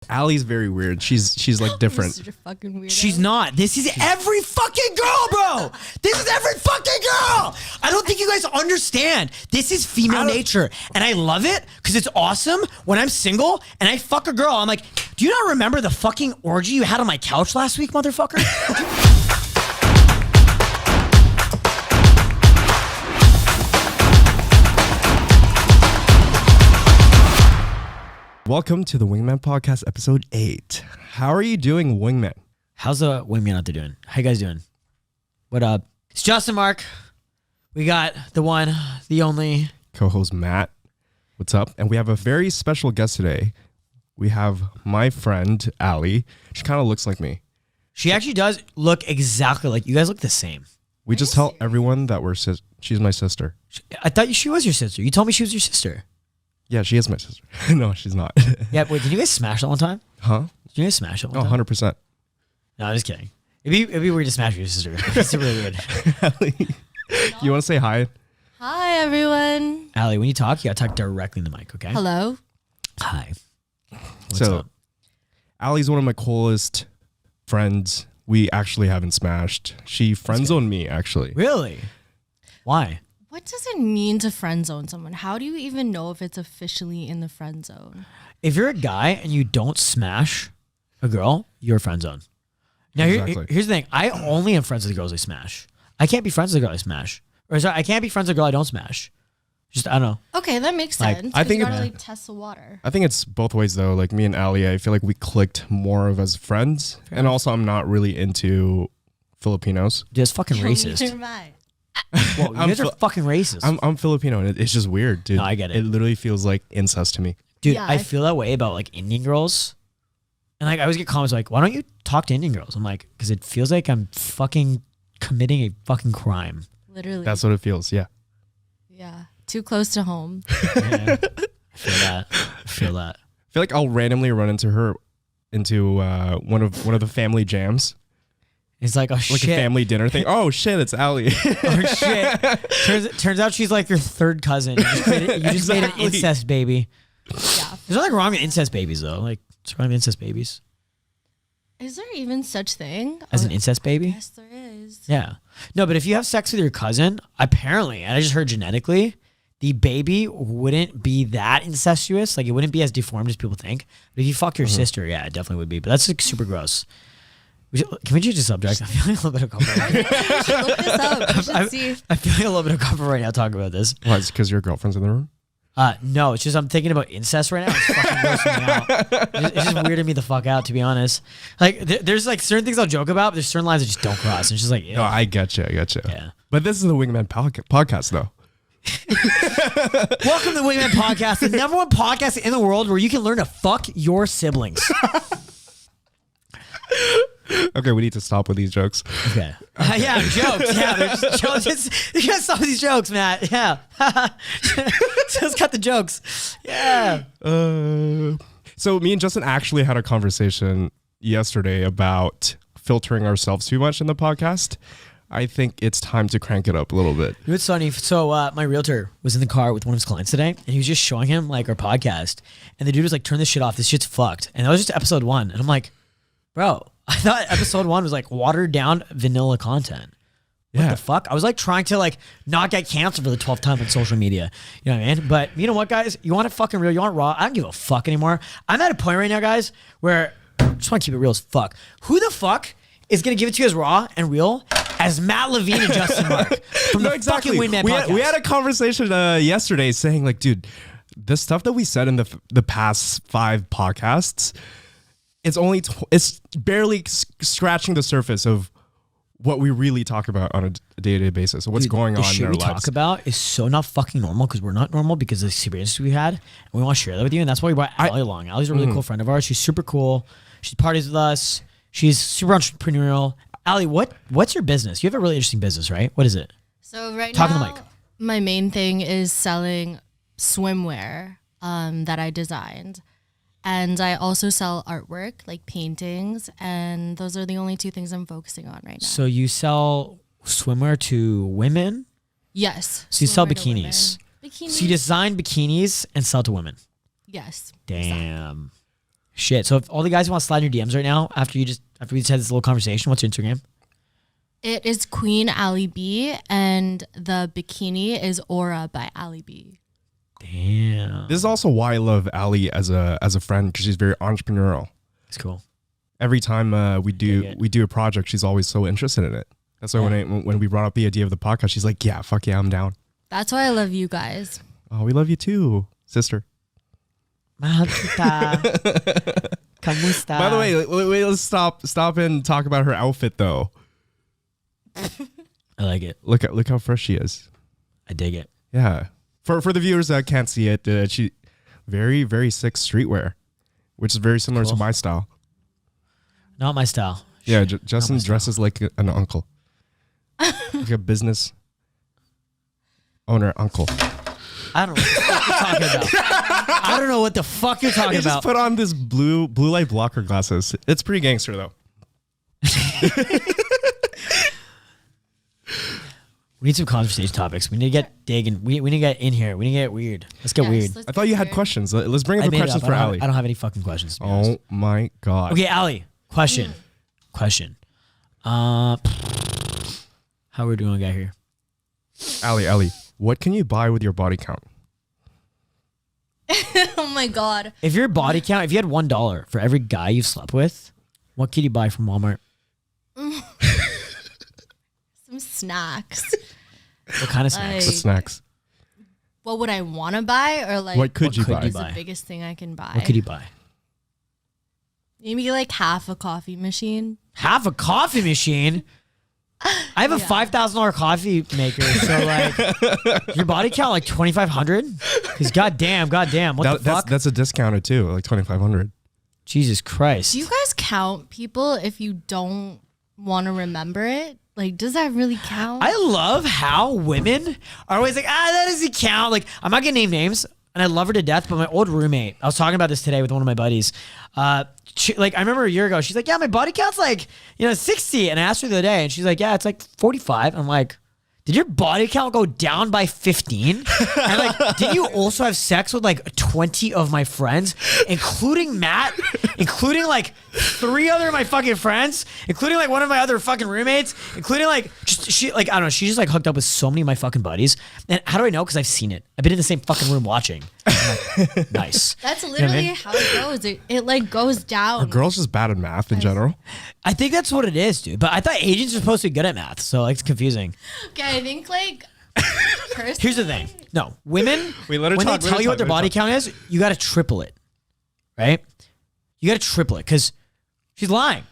Allie's very weird. She's like different. Such a fucking weirdo. She's not. This is every fucking girl, bro. This is every fucking girl. I don't think you guys understand. This is female nature. And I love it because it's awesome when I'm single and I fuck a girl. I'm like, do you not remember the fucking orgy you had on my couch last week, motherfucker? Welcome to the Wingman Podcast, episode 8. How are you doing, Wingman? How's the wingman out there doing? How you guys doing? What up? It's Justin, Mark. We got the one, the only Co-host Matt. What's up? And we have a very special guest today. We have my friend, Allie. She kind of looks like me. She actually does look exactly like you guys. Look the same. We just tell everyone that she's my sister. I thought she was your sister. You told me she was your sister. Yeah, she is my sister. No, she's not. Yeah, wait, did you guys smash that one time? Huh? Did you guys smash it one Oh, time? 100%. No, I'm just kidding. It'd be weird to smash your sister. It's really weird. Allie, you want to say hi? Hi, everyone. Allie, when you talk, you gotta talk directly in the mic, okay? Hello. Hi. What's So, up? Allie's one of my coolest friends. We actually haven't smashed. She friend zoned me, actually. Really? Why? What does it mean to friend zone someone? How do you even know if it's officially in the friend zone? If you're a guy and you don't smash a girl, you're a friend zone. Now, Exactly. here's the thing. I only am friends with the girls I smash. I can't be friends with a girl I smash. Or sorry, I can't be friends with a girl I don't smash. Just, I don't know. Okay, that makes Like, sense. I 'Cause think you it- gotta like test the water. I think it's both ways, though. Like me and Allie, I feel like we clicked more of as friends. And also, I'm not really into Filipinos. Dude, that's fucking racist. Neither am I. Whoa, you guys are fucking racist. I'm Filipino, and it's just weird, dude. No, I get it. It literally feels like incest to me. Dude, Yeah, I feel that way about like Indian girls. And like I always get comments like, why don't you talk to Indian girls? I'm like, because it feels like I'm fucking committing a fucking crime. Literally. That's what it feels, yeah. Yeah. Too close to home. Yeah. I feel that. I feel that. I feel like I'll randomly run into her into one of the family jams, It's like, oh like shit. a family dinner thing. Oh shit, it's Allie. Oh shit. Turns out she's like your third cousin. You just made made an Exactly. incest baby. Yeah. There's nothing wrong with incest babies though. Like, what's wrong with incest babies? Is there even such thing? As an incest baby? Yes, there is. Yeah. No, but if you have sex with your cousin, apparently, and I just heard genetically, the baby wouldn't be that incestuous. Like, it wouldn't be as deformed as people think. But if you fuck your sister, yeah, it definitely would be. But that's like super gross. Can we change the subject? I feel like a little bit of comfort. We should look this up. We should see. I feel like a little bit of comfort right now talking about this. Why? It's because your girlfriend's in the room? No, it's just I'm thinking about incest right now. It's fucking grossing me out. It's just weirding me the fuck out, to be honest. Like, there's like certain things I'll joke about, but there's certain lines I just don't cross. And it's just like, ew. No, I get you. Yeah. But this is the Wingman podcast, though. Welcome to the Wingman Podcast, the number one podcast in the world where you can learn to fuck your siblings. Okay, we need to stop with these jokes. Okay. Yeah, jokes. Yeah, they're just jokes. You gotta stop with these jokes, Matt. Yeah. Just cut the jokes. Yeah. So me and Justin actually had a conversation yesterday about filtering ourselves too much in the podcast. I think it's time to crank it up a little bit. You know what's funny? So my realtor was in the car with one of his clients today, and he was just showing him like our podcast, and the dude was like, "Turn this shit off. This shit's fucked." And that was just episode 1, and I'm like, "Bro, I thought episode 1 was like watered down vanilla content. What the fuck?" I was like trying to like not get canceled for the 12th time on social media. You know what I mean? But you know what, guys? You want it fucking real? You want raw? I don't give a fuck anymore. I'm at a point right now, guys, where I just want to keep it real as fuck. Who the fuck is gonna give it to you as raw and real as Matt Levine and Justin Mark from the fucking Wingman podcast? We had a conversation yesterday saying like, dude, the stuff that we said in the past 5 podcasts, it's barely scratching the surface of what we really talk about on a day-to-day basis. What's going the on shit in our we lives. talk about is so not fucking normal because we're not normal because of the experiences we had, and we want to share that with you. And that's why we brought Allie along. Allie's a really cool friend of ours. She's super cool. She parties with us. She's super entrepreneurial. Allie, what's your business? You have a really interesting business, right? What is it? So right Talk on now, the mic. my main thing is selling swimwear that I designed. And I also sell artwork, like paintings. And those are the only 2 things I'm focusing on right now. So you sell swimwear to women? Yes. So you sell swimwear to women. bikinis. Bikinis. So you design bikinis and sell to women? Yes. Damn. Shit. So if all the guys want to slide in your DMs right now after we just had this little conversation, what's your Instagram? It is Queen Ali B, and the bikini is Aura by Ali B. Damn. This is also why I love Ali as a friend, because she's very entrepreneurial. That's cool. Every time we do a project, she's always so interested in it. That's why when we brought up the idea of the podcast, she's like, yeah, fuck yeah, I'm down. That's why I love you guys. Oh, we love you too, sister. Mahal kita. Kamusta? By the way, wait, let's stop and talk about her outfit though. I like it. Look how fresh she is. I dig it. Yeah. For the viewers that can't see it, she very, very sick streetwear, which is very similar to my style. Not my style. Yeah, Justin dresses like an uncle. Like a business owner uncle. I don't know what the fuck you're talking about. I don't know what the fuck you're talking He about. just put on this blue light blocker glasses. It's pretty gangster though. We need some conversation topics. We need to get digging. We need to get in here. We need to get weird. Let's get weird. I thought you had questions. Let's bring up the questions for Ali. I don't have any fucking questions. Oh my god. Okay, Ali. Question. How are we doing, guy here? Ali, what can you buy with your body count? Oh my God. If your body count, if you had $1 for every guy you've slept with, what could you buy from Walmart? Some snacks. What kind of snacks? What snacks? What would I want to buy, or like What could you buy? is the biggest thing I can buy? What could you buy? Maybe like half a coffee machine. Half a coffee machine? I have a $5,000 coffee maker, so like your body count like 2,500? Because goddamn, what the fuck? That's a discounted too, like 2,500. Jesus Christ. Do you guys count people if you don't want to remember it? Like, does that really count? I love how women are always like, that doesn't count. Like, I'm not gonna name names, and I love her to death, but my old roommate, I was talking about this today with one of my buddies. I remember a year ago, she's like, yeah, my body count's like, 60. And I asked her the other day, and she's like, yeah, it's like 45. I'm like, did your body count go down by 15? And like, did you also have sex with like 20 of my friends, including Matt, including like 3 other of my fucking friends, including like one of my other fucking roommates, including like she I don't know, she just like hooked up with so many of my fucking buddies. And how do I know? Because I've seen it. I've been in the same fucking room watching. I'm like, nice. That's literally how it goes. It like goes down. Are girls just bad at math in general? I think that's what it is, dude. But I thought Asians are supposed to be good at math, so like it's confusing. Okay, I think like Here's the thing. No, women, Wait, let her when talk, they let tell her you what talk, their let her body talk. count is, you got to triple it, right? You got to triple it because she's lying.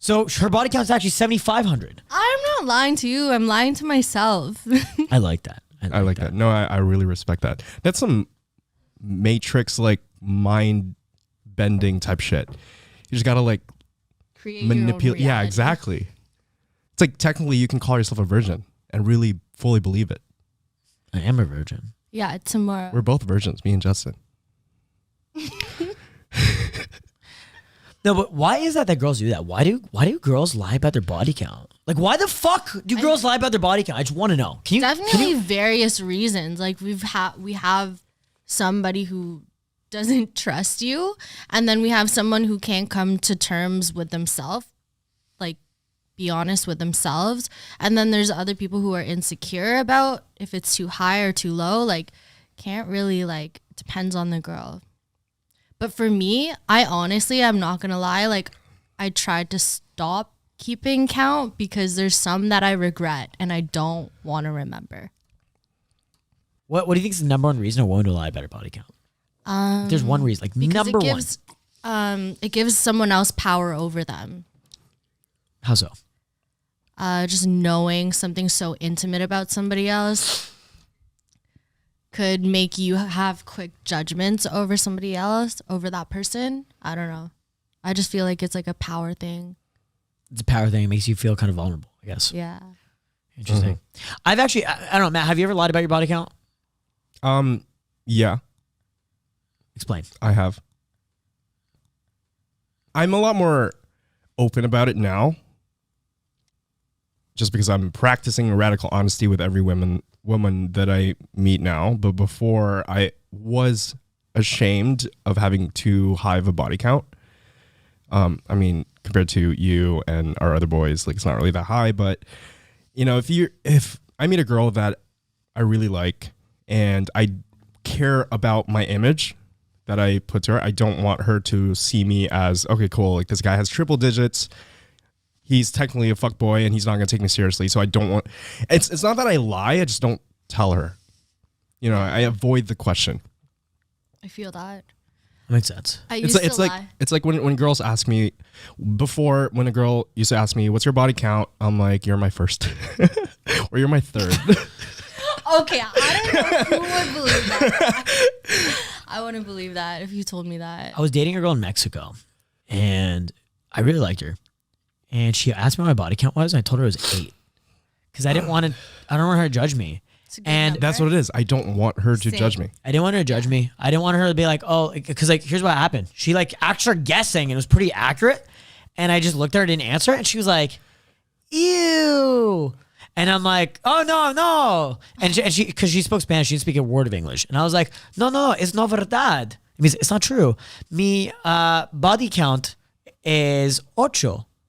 So her body count is actually 7,500. I'm not lying to you. I'm lying to myself. I like that. I like that. No, I really respect that. That's some Matrix like mind bending type shit. You just gotta like Create manipulate. Your own Yeah, reality. exactly. It's like technically you can call yourself a virgin and really fully believe it. I am a virgin. Yeah, tomorrow. We're both virgins, me and Justin. No, but why is that girls do that? Why do girls lie about their body count? Like, why the fuck do girls lie about their body count? I just want to know. Can you? Definitely various reasons. Like we have somebody who doesn't trust you, and then we have someone who can't come to terms with themselves, like be honest with themselves, and then there's other people who are insecure about if it's too high or too low. Like can't really like depends on the girl. But for me, I honestly, I'm not gonna lie, like I tried to stop keeping count because there's some that I regret and I don't want to remember. What do you think is the number one reason a woman to lie about her body count? If there's one reason, like number one. It gives someone else power over them. How so? Just knowing something so intimate about somebody else could make you have quick judgments over somebody else, over that person. I don't know. I just feel like it's like a power thing. It's a power thing. It makes you feel kind of vulnerable, I guess. Yeah. Interesting. I've actually, I don't know, Matt, have you ever lied about your body count? Yeah, Explain. I have. I'm a lot more open about it now. Just because I'm practicing radical honesty with every woman that I meet now. But before I was ashamed of having too high of a body count. I mean, compared to you and our other boys, like it's not really that high, but you know, if I meet a girl that I really like and I care about my image that I put to her, I don't want her to see me as, okay, cool, like this guy has triple digits. He's technically a fuckboy and he's not going to take me seriously. So I don't want, it's not that I lie. I just don't tell her, you know, I avoid the question. I feel that. That makes sense. I used to lie. It's like when girls ask me before, when a girl used to ask me, what's your body count? I'm like, you're my first or you're my third. Okay, I don't know who would believe that. I wouldn't believe that if you told me that. I was dating a girl in Mexico, and I really liked her. And she asked me what my body count was, and I told her it was 8. Because I don't want her to judge me. And number. That's what it is. I don't want her to judge me. I didn't want her to judge me. I didn't want her to be like, oh, because like, here's what happened. She like actually started guessing, and it was pretty accurate. And I just looked at her, didn't answer, and she was like, ew. And I'm like, oh, no. And she, because she spoke Spanish, she didn't speak a word of English. And I was like, no, it's no verdad. It means it's not true. Mi body count is 8.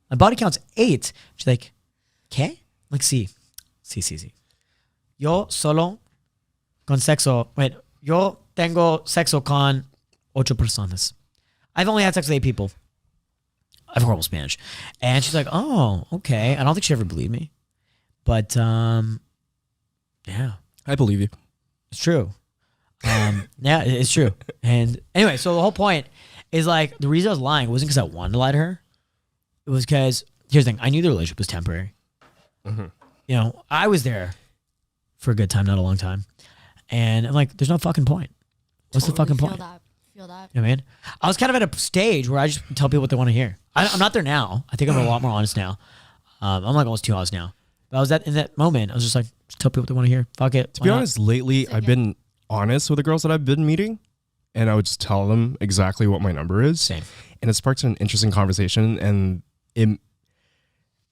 My body count's 8. She's like, ¿qué? I'm like, sí. Yo solo con sexo. Wait, yo tengo sexo con 8 personas. I've only had sex with 8 people. I have horrible Spanish. And she's like, oh, okay. I don't think she ever believed me. But, yeah. I believe you. It's true. Yeah, it's true. And anyway, so the whole point is like, the reason I was lying wasn't because I wanted to lie to her. It was because, here's the thing, I knew the relationship was temporary. Mm-hmm. You know, I was there for a good time, not a long time. And I'm like, there's no fucking point. What's the fucking point? Feel that. You know what I mean? I was kind of at a stage where I just tell people what they want to hear. I'm not there now. I think I'm a lot more honest now. I'm like almost too honest now. But I was in that moment, I was just like, just tell people what they want to hear. Fuck it. To be honest, lately I've been honest with the girls that I've been meeting, and I would just tell them exactly what my number is. Same. And it sparks an interesting conversation, and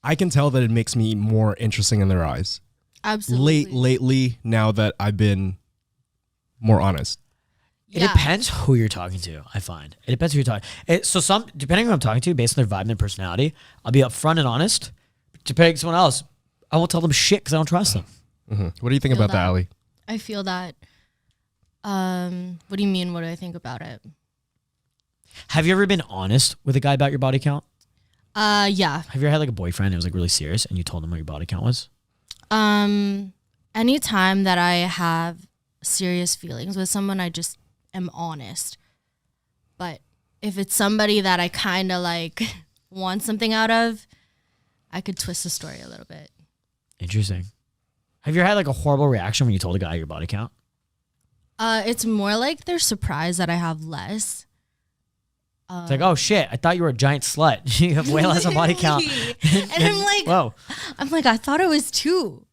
I can tell that it makes me more interesting in their eyes. Absolutely. Lately, now that I've been more honest. It depends who you're talking to, I find. It depends who you're talking to. Depending on who I'm talking to, based on their vibe and their personality, I'll be upfront and honest. Depending on someone else, I won't tell them shit because I don't trust them. Mm-hmm. What do you think about that, Ali? I feel that. What do you mean? What do I think about it? Have you ever been honest with a guy about your body count? Yeah. Have you ever had like a boyfriend who was like really serious and you told him what your body count was? Anytime that I have serious feelings with someone, I just am honest. But if it's somebody that I kind of like want something out of, I could twist the story a little bit. Interesting. Have you ever had like a horrible reaction when you told a guy your body count? It's more like they're surprised that I have less. It's like, oh shit, I thought you were a giant slut. You have way less of body count. And I'm like, whoa. I'm like, I thought it was 2.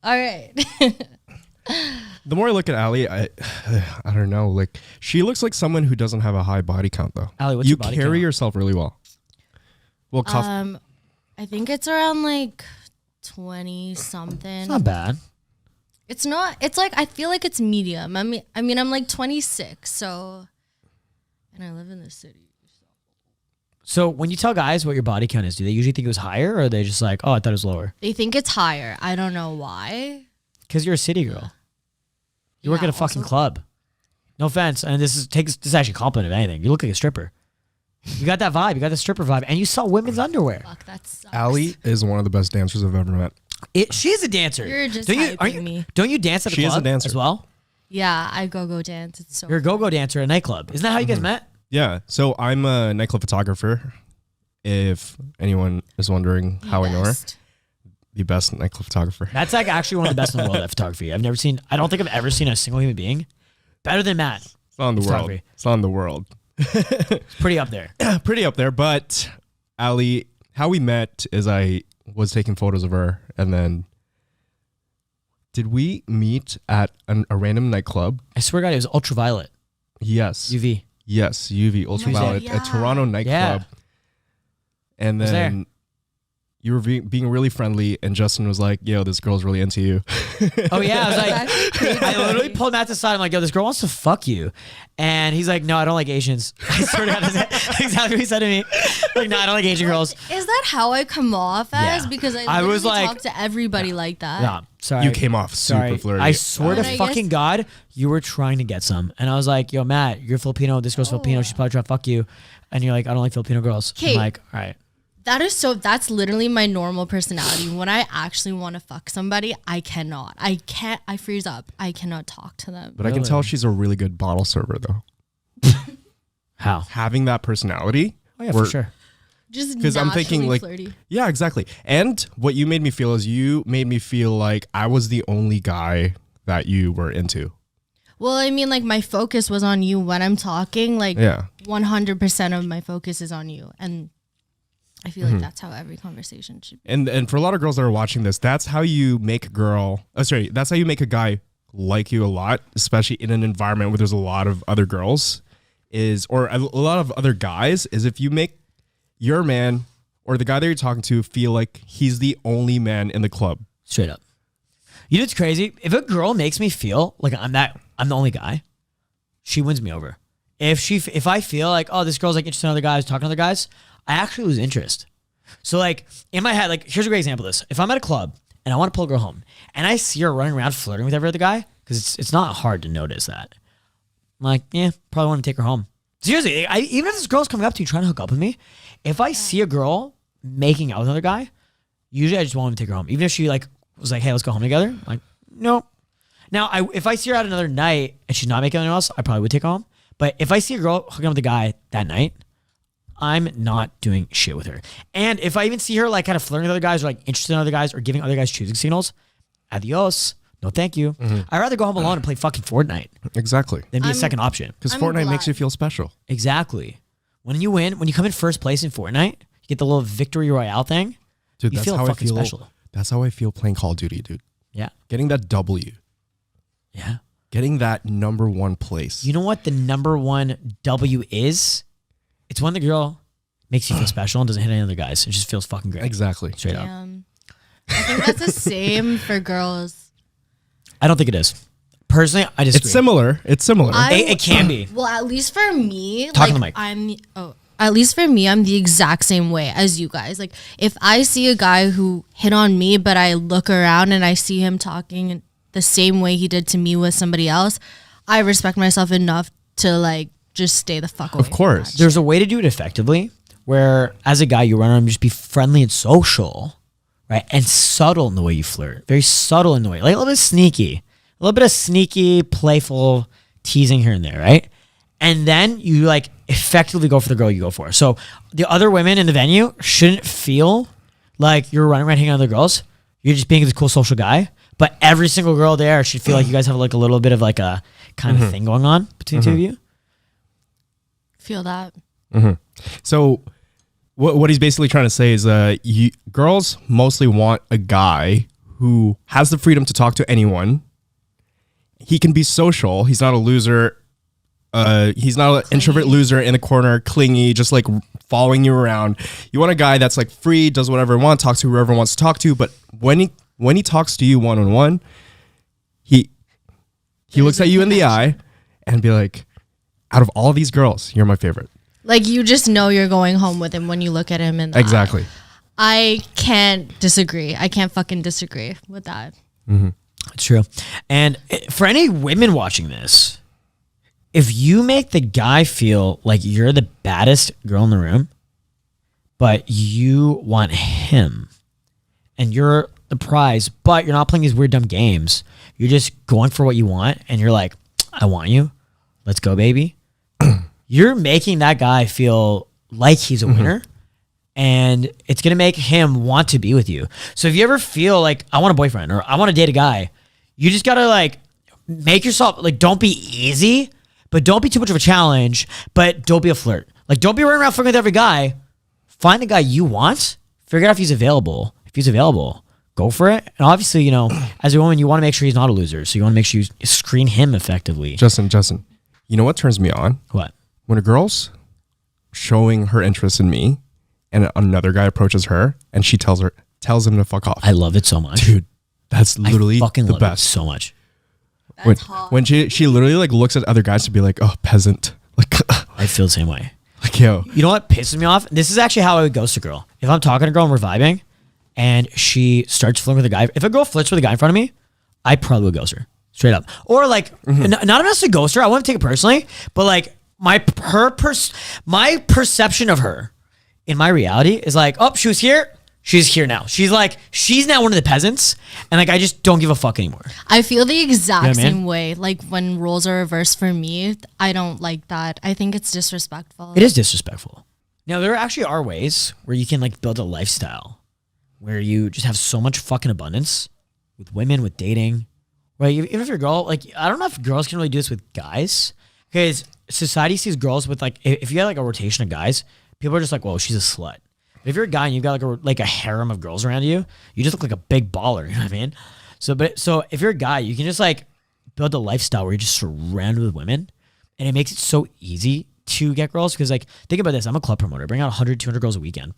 All right. The more I look at Ali, I don't know. Like, she looks like someone who doesn't have a high body count, though. Ali, what's you your body carry count? yourself really well. Well, I think it's around like 20 something. It's not bad. It's not. It's like I feel like it's medium. I mean, I'm like 26, so, and I live in the city. So when you tell guys what your body count is, do they usually think it was higher, or are they just like, oh, I thought it was lower? They think it's higher. I don't know why. Because you're a city girl. You work at a fucking also, club. No offense, and this is actually a compliment if anything. You look like a stripper. You got that vibe. You got the stripper vibe, and you sell women's underwear. Fuck, that sucks. Ali is one of the best dancers I've ever met. She's a dancer. You're just me. Don't you dance at a She club is a dancer as well? Yeah, I go dance. It's so. You're a go-go dancer at a nightclub. Isn't that how you guys met? Yeah. So I'm a nightclub photographer. If anyone is wondering how I know her, the best nightclub photographer. That's like actually one of the best in the world at photography. I don't think I've ever seen a single human being better than Matt. It's on the world. It's on the world. It's pretty up there. Pretty up there. But Ali, how we met is I was taking photos of her, and then did we meet at a random nightclub? I swear to God, it was Ultraviolet. Yes. UV. Yes, UV, Ultraviolet, yeah. a Toronto nightclub. Yeah. And Was then you were being really friendly, and Justin was like, "Yo, this girl's really into you." Oh yeah, I was like, That's crazy. I literally pulled him out the side. I'm like, yo, this girl wants to fuck you. And he's like, no, I don't like Asians. I swear to God, that's exactly what he said to me. Like, no, I don't like Asian girls. Is that how I come off as? Yeah. Because I I was literally like- talk to everybody like that. No, sorry. You came off super Sorry. flirty. I swear to And I fucking guess- God, you were trying to get some. And I was like, yo, Matt, you're Filipino. This girl's Filipino. She's probably trying to fuck you. And you're like, I don't like Filipino girls. I'm Okay. like, all right. That's literally my normal personality. When I actually want to fuck somebody, I cannot. I freeze up. I cannot talk to them. But I can Really? tell she's a really good bottle server, though. How? Having that personality. Oh, yeah, for sure. Just Because I'm thinking like, flirty. yeah, exactly. And what you made me feel is you made me feel like I was the only guy that you were into. Well, I mean, like my focus was on you when I'm talking. Like Yeah. 100% of my focus is on you, and I feel Mm-hmm. like that's how every conversation should be. And for a lot of girls that are watching this, that's how you make a girl. That's how you make a guy like you a lot, especially in an environment where there's a lot of other girls, or a lot of other guys. Is if you make your man or the guy that you're talking to feel like he's the only man in the club. Straight up. You know what's crazy? If a girl makes me feel like I'm the only guy, she wins me over. If I feel like, oh, this girl's like interested in other guys, talking to other guys, I actually lose interest. So like in my head, like here's a great example of this. If I'm at a club and I want to pull a girl home and I see her running around flirting with every other guy, because it's not hard to notice that. I'm like, yeah, probably want to take her home. Seriously, even if this girl's coming up to you trying to hook up with me, if I see a girl making out with another guy, usually I just want to take her home. Even if she like was like, hey, let's go home together. I'm like, no. Now, if I see her out another night and she's not making anyone else, I probably would take her home. But if I see a girl hooking up with a guy that night, I'm not doing shit with her. And if I even see her like kind of flirting with other guys or like interested in other guys or giving other guys choosing signals, adios. No, thank you. I'd rather go home alone and play fucking Fortnite Exactly. than be a I'm- second option. Because I'm Fortnite makes glad. you feel special. Exactly. When you win, when you come in first place in Fortnite, you get the little victory royale thing. Dude, You that's feel how I fucking feel. special. That's how I feel playing Call of Duty, dude. Yeah. Getting that W. Yeah. Getting that number one place. You know what the number one W is? It's when the girl makes you feel special and doesn't hit any other guys. It just feels fucking great. Exactly. Straight up. I think that's the same for girls. I don't think it is. Personally, I disagree. It's similar. It's similar. It can be. Well, at least for me, Talk like on the mic. at least for me, I'm the exact same way as you guys. Like if I see a guy who hit on me, but I look around and I see him talking the same way he did to me with somebody else, I respect myself enough to like just stay the fuck away. Of course. There's a way to do it effectively where as a guy, you run around and just be friendly and social, right? And subtle in the way you flirt. Very subtle in the way. Like a little bit sneaky. A little bit of sneaky, playful teasing here and there, right? And then you like effectively go for the girl you go for. So the other women in the venue shouldn't feel like you're running around hanging out with other girls. You're just being this cool social guy. But every single girl there should feel like you guys have like a little bit of like a kind of thing going on between the two of you. Feel that. So what he's basically trying to say is girls mostly want a guy who has the freedom to talk to anyone. He can be social. He's not a loser. He's not an introvert loser in the corner, clingy, just like following you around. You want a guy that's like free, does whatever he wants, talks to whoever he wants to talk to. But when he talks to you one-on-one, he looks at you in the eye and be like, out of all these girls, you're my favorite. Like you just know you're going home with him when you look at him in the Exactly. eye. I can't disagree. I can't fucking disagree with that. It's true. And for any women watching this, if you make the guy feel like you're the baddest girl in the room, but you want him and you're the prize, but you're not playing these weird dumb games, you're just going for what you want and you're like, I want you. Let's go, baby. You're making that guy feel like he's a winner. And it's going to make him want to be with you. So if you ever feel like I want a boyfriend or I want to date a guy, you just got to like make yourself like, don't be easy, but don't be too much of a challenge, but don't be a flirt. Like don't be running around flirting with every guy. Find the guy you want, figure out if he's available. If he's available, go for it. And obviously, you know, as a woman, you want to make sure he's not a loser. So you want to make sure you screen him effectively. Justin, you know what turns me on? What? When a girl's showing her interest in me and another guy approaches her and she tells him to fuck off. I love it so much. Dude, that's literally I fucking the love best. it so much. That's hot. When she literally like looks at other guys to be like, oh, peasant. Like, I feel the same way. like, yo. You know what pisses me off? This is actually how I would ghost a girl. If I'm talking to a girl and we're vibing and she starts flirting with a guy, if a girl flirts with a guy in front of me, I probably would ghost her. Straight up. Or like, not necessarily ghost her. I wouldn't take it personally, but like my perception of her in my reality is like, oh, she was here. She's here now. She's now one of the peasants. And like, I just don't give a fuck anymore. I feel the exact You know what I mean? same way. Like when roles are reversed for me, I don't like that. I think it's disrespectful. It is disrespectful. Now, there actually are ways where you can like build a lifestyle where you just have so much fucking abundance with women, with dating. Right? Even if you're a girl, like, I don't know if girls can really do this with guys. Because society sees girls with like, if you have like a rotation of guys, people are just like, whoa, she's a slut. But if you're a guy and you've got like a harem of girls around you, you just look like a big baller. You know what I mean? So if you're a guy, you can just like build a lifestyle where you're just surrounded with women, and it makes it so easy to get girls. Because like, think about this: I'm a club promoter, I bring out 100, 200 girls a weekend,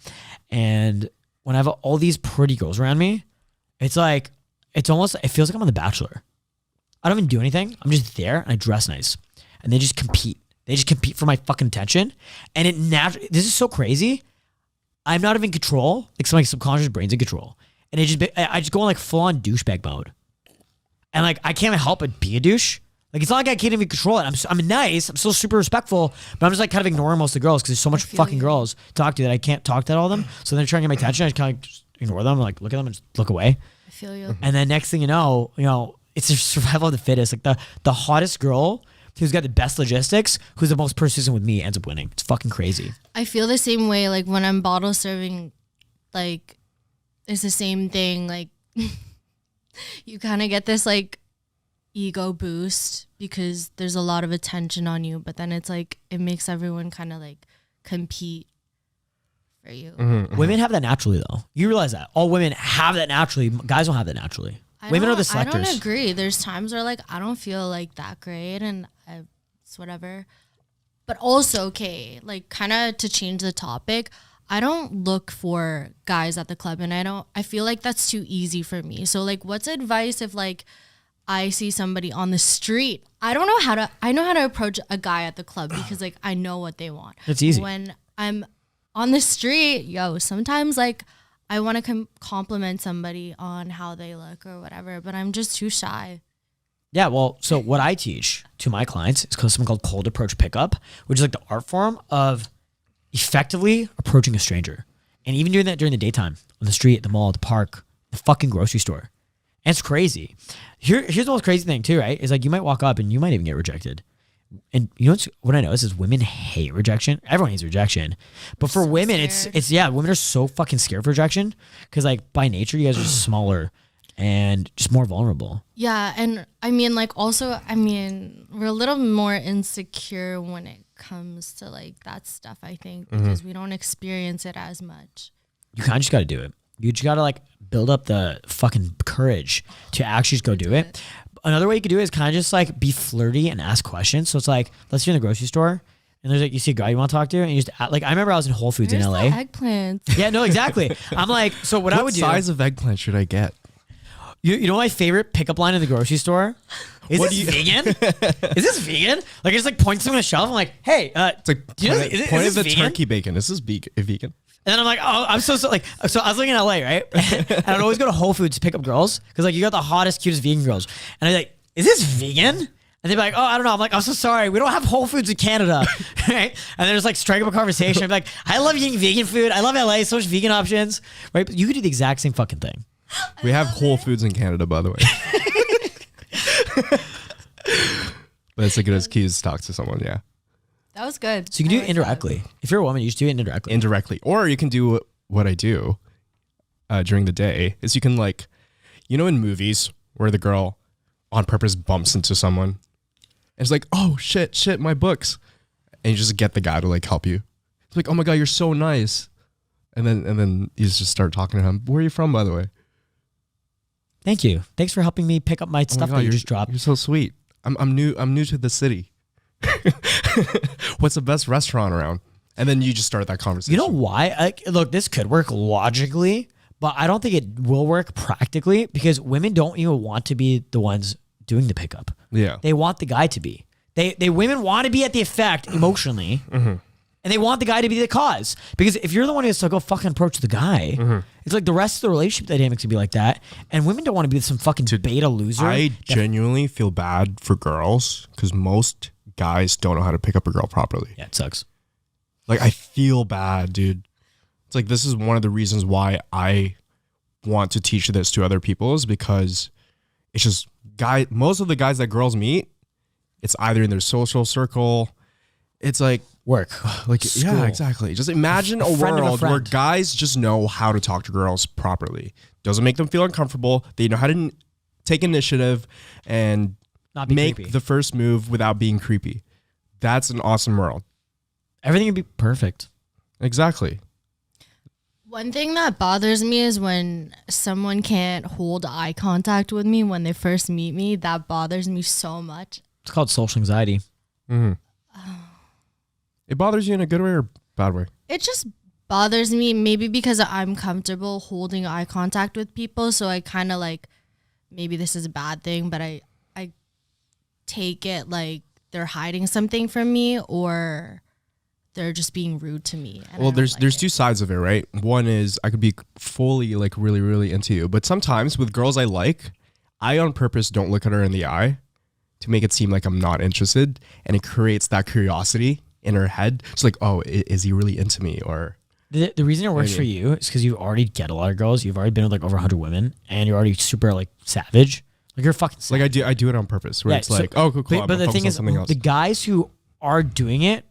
and when I have all these pretty girls around me, it's like it feels like I'm on The Bachelor. I don't even do anything. I'm just there and I dress nice, and they just compete. They just compete for my fucking attention, and this is so crazy. I'm not even in control. Like, my subconscious brain's in control. And I just go in like full on douchebag mode. And like, I can't help but be a douche. Like, it's not like I can't even control it. I'm nice. I'm still super respectful, but I'm just like kind of ignoring most of the girls because there's so much fucking girls to talk to that I can't talk to all of them. So they're trying to get my attention. I just kind of just ignore them, like look at them and just look away. I feel you. And then next thing you know, it's a survival of the fittest. Like the hottest girl who's got the best logistics, who's the most persistent with me, ends up winning. It's fucking crazy. I feel the same way. Like when I'm bottle serving, like it's the same thing. Like you kind of get this like ego boost because there's a lot of attention on you, but then it's like it makes everyone kind of like compete for you. Mm-hmm. Women have that naturally, though. You realize that all women have that naturally. Guys don't have that naturally. Women are the selectors. I don't agree. There's times where like I don't feel like that great, and it's whatever. But also, okay, like kind of to change the topic, I don't look for guys at the club, and I feel like that's too easy for me. So like, what's advice if like I see somebody on the street? I know how to approach a guy at the club because like I know what they want. It's easy. When I'm on the street, sometimes like I want to compliment somebody on how they look or whatever, but I'm just too shy. Yeah, well, so what I teach to my clients is something called cold approach pickup, which is like the art form of effectively approaching a stranger. And even doing that during the daytime, on the street, the mall, the park, the fucking grocery store. And it's crazy. Here's the most crazy thing too, right? Is like you might walk up and you might even get rejected. And you know what I notice is women hate rejection. Everyone hates rejection. But for women, it's women are so fucking scared for rejection because like by nature, you guys are smaller and just more vulnerable. Yeah, and I mean like also, we're a little more insecure when it comes to like that stuff, I think, because we don't experience it as much. You kind of just got to do it. You just got to like build up the fucking courage to actually just go do it. Another way you could do it is kind of just like be flirty and ask questions. So it's like, let's say in the grocery store and there's like, you see a guy you want to talk to and you just like, I remember I was in Whole Foods in LA. Eggplants. Yeah, no, exactly. I'm like, so what I would do. What size of eggplant should I get? You know my favorite pickup line in the grocery store? Is this vegan? Is this vegan? Like I just like point to someone on a shelf. I'm like, hey, It's like point of the turkey bacon. This is vegan. And then I'm like, oh, I'm so like, so I was living in LA, right? And I'd always go to Whole Foods to pick up girls because like you got the hottest, cutest vegan girls. And I'm like, is this vegan? And they'd be like, oh, I don't know. I'm like, I'm so sorry. We don't have Whole Foods in Canada, right? And then just like strike up a conversation. I'd be like, I love eating vegan food. I love LA. So much vegan options, right? But you could do the exact same fucking thing. We have Whole Foods in Canada, by the way. But it's a good excuse to talk to someone, yeah. That was good. So you can do it indirectly. If you're a woman, you just do it indirectly. Or you can do what I do during the day is you can like, in movies where the girl on purpose bumps into someone and it's like, oh shit, my books. And you just get the guy to like help you. It's like, oh my God, you're so nice. And then you just start talking to him. Where are you from, by the way? Thank you. Thanks for helping me pick up my stuff that you just dropped. You're so sweet. I'm new to the city. What's the best restaurant around? And then you just start that conversation. You know why? Like, look, this could work logically, but I don't think it will work practically because women don't even want to be the ones doing the pickup. Yeah. They want the guy to be. Women want to be at the effect emotionally, and they want the guy to be the cause. Because if you're the one who has to go fucking approach the guy, it's like the rest of the relationship dynamics would be like that. And women don't want to be some fucking beta loser. I genuinely feel bad for girls because most guys don't know how to pick up a girl properly. Yeah, it sucks. Like, I feel bad, dude. It's like, this is one of the reasons why I want to teach this to other people is because it's just most of the guys that girls meet, it's either in their social circle. It's like work. Like, School. yeah, exactly. Just imagine a friend of a world where friend. guys just know how to talk to girls properly. Doesn't make them feel uncomfortable. They know how to take initiative and Not be make creepy. the first move without being creepy. That's an awesome world. Everything would be perfect. Exactly. One thing that bothers me is when someone can't hold eye contact with me when they first meet me. That bothers me so much. It's called social anxiety. It bothers you in a good way or bad way? It just bothers me maybe because I'm comfortable holding eye contact with people. So I kind of like, maybe this is a bad thing, but I take it like they're hiding something from me or they're just being rude to me. And Well, there's two sides of it, right? One is I could be fully like really, really into you. But sometimes with girls I like, I on purpose don't look at her in the eye to make it seem like I'm not interested. And it creates that curiosity in her head. It's like, oh, is he really into me? Or The reason it works for you is because you already get a lot of girls. You've already been with like over 100 women, and you're already super like savage. Like you're fucking savage. like I do it on purpose. Where it's like, oh, cool. But the thing is, the guys who are doing it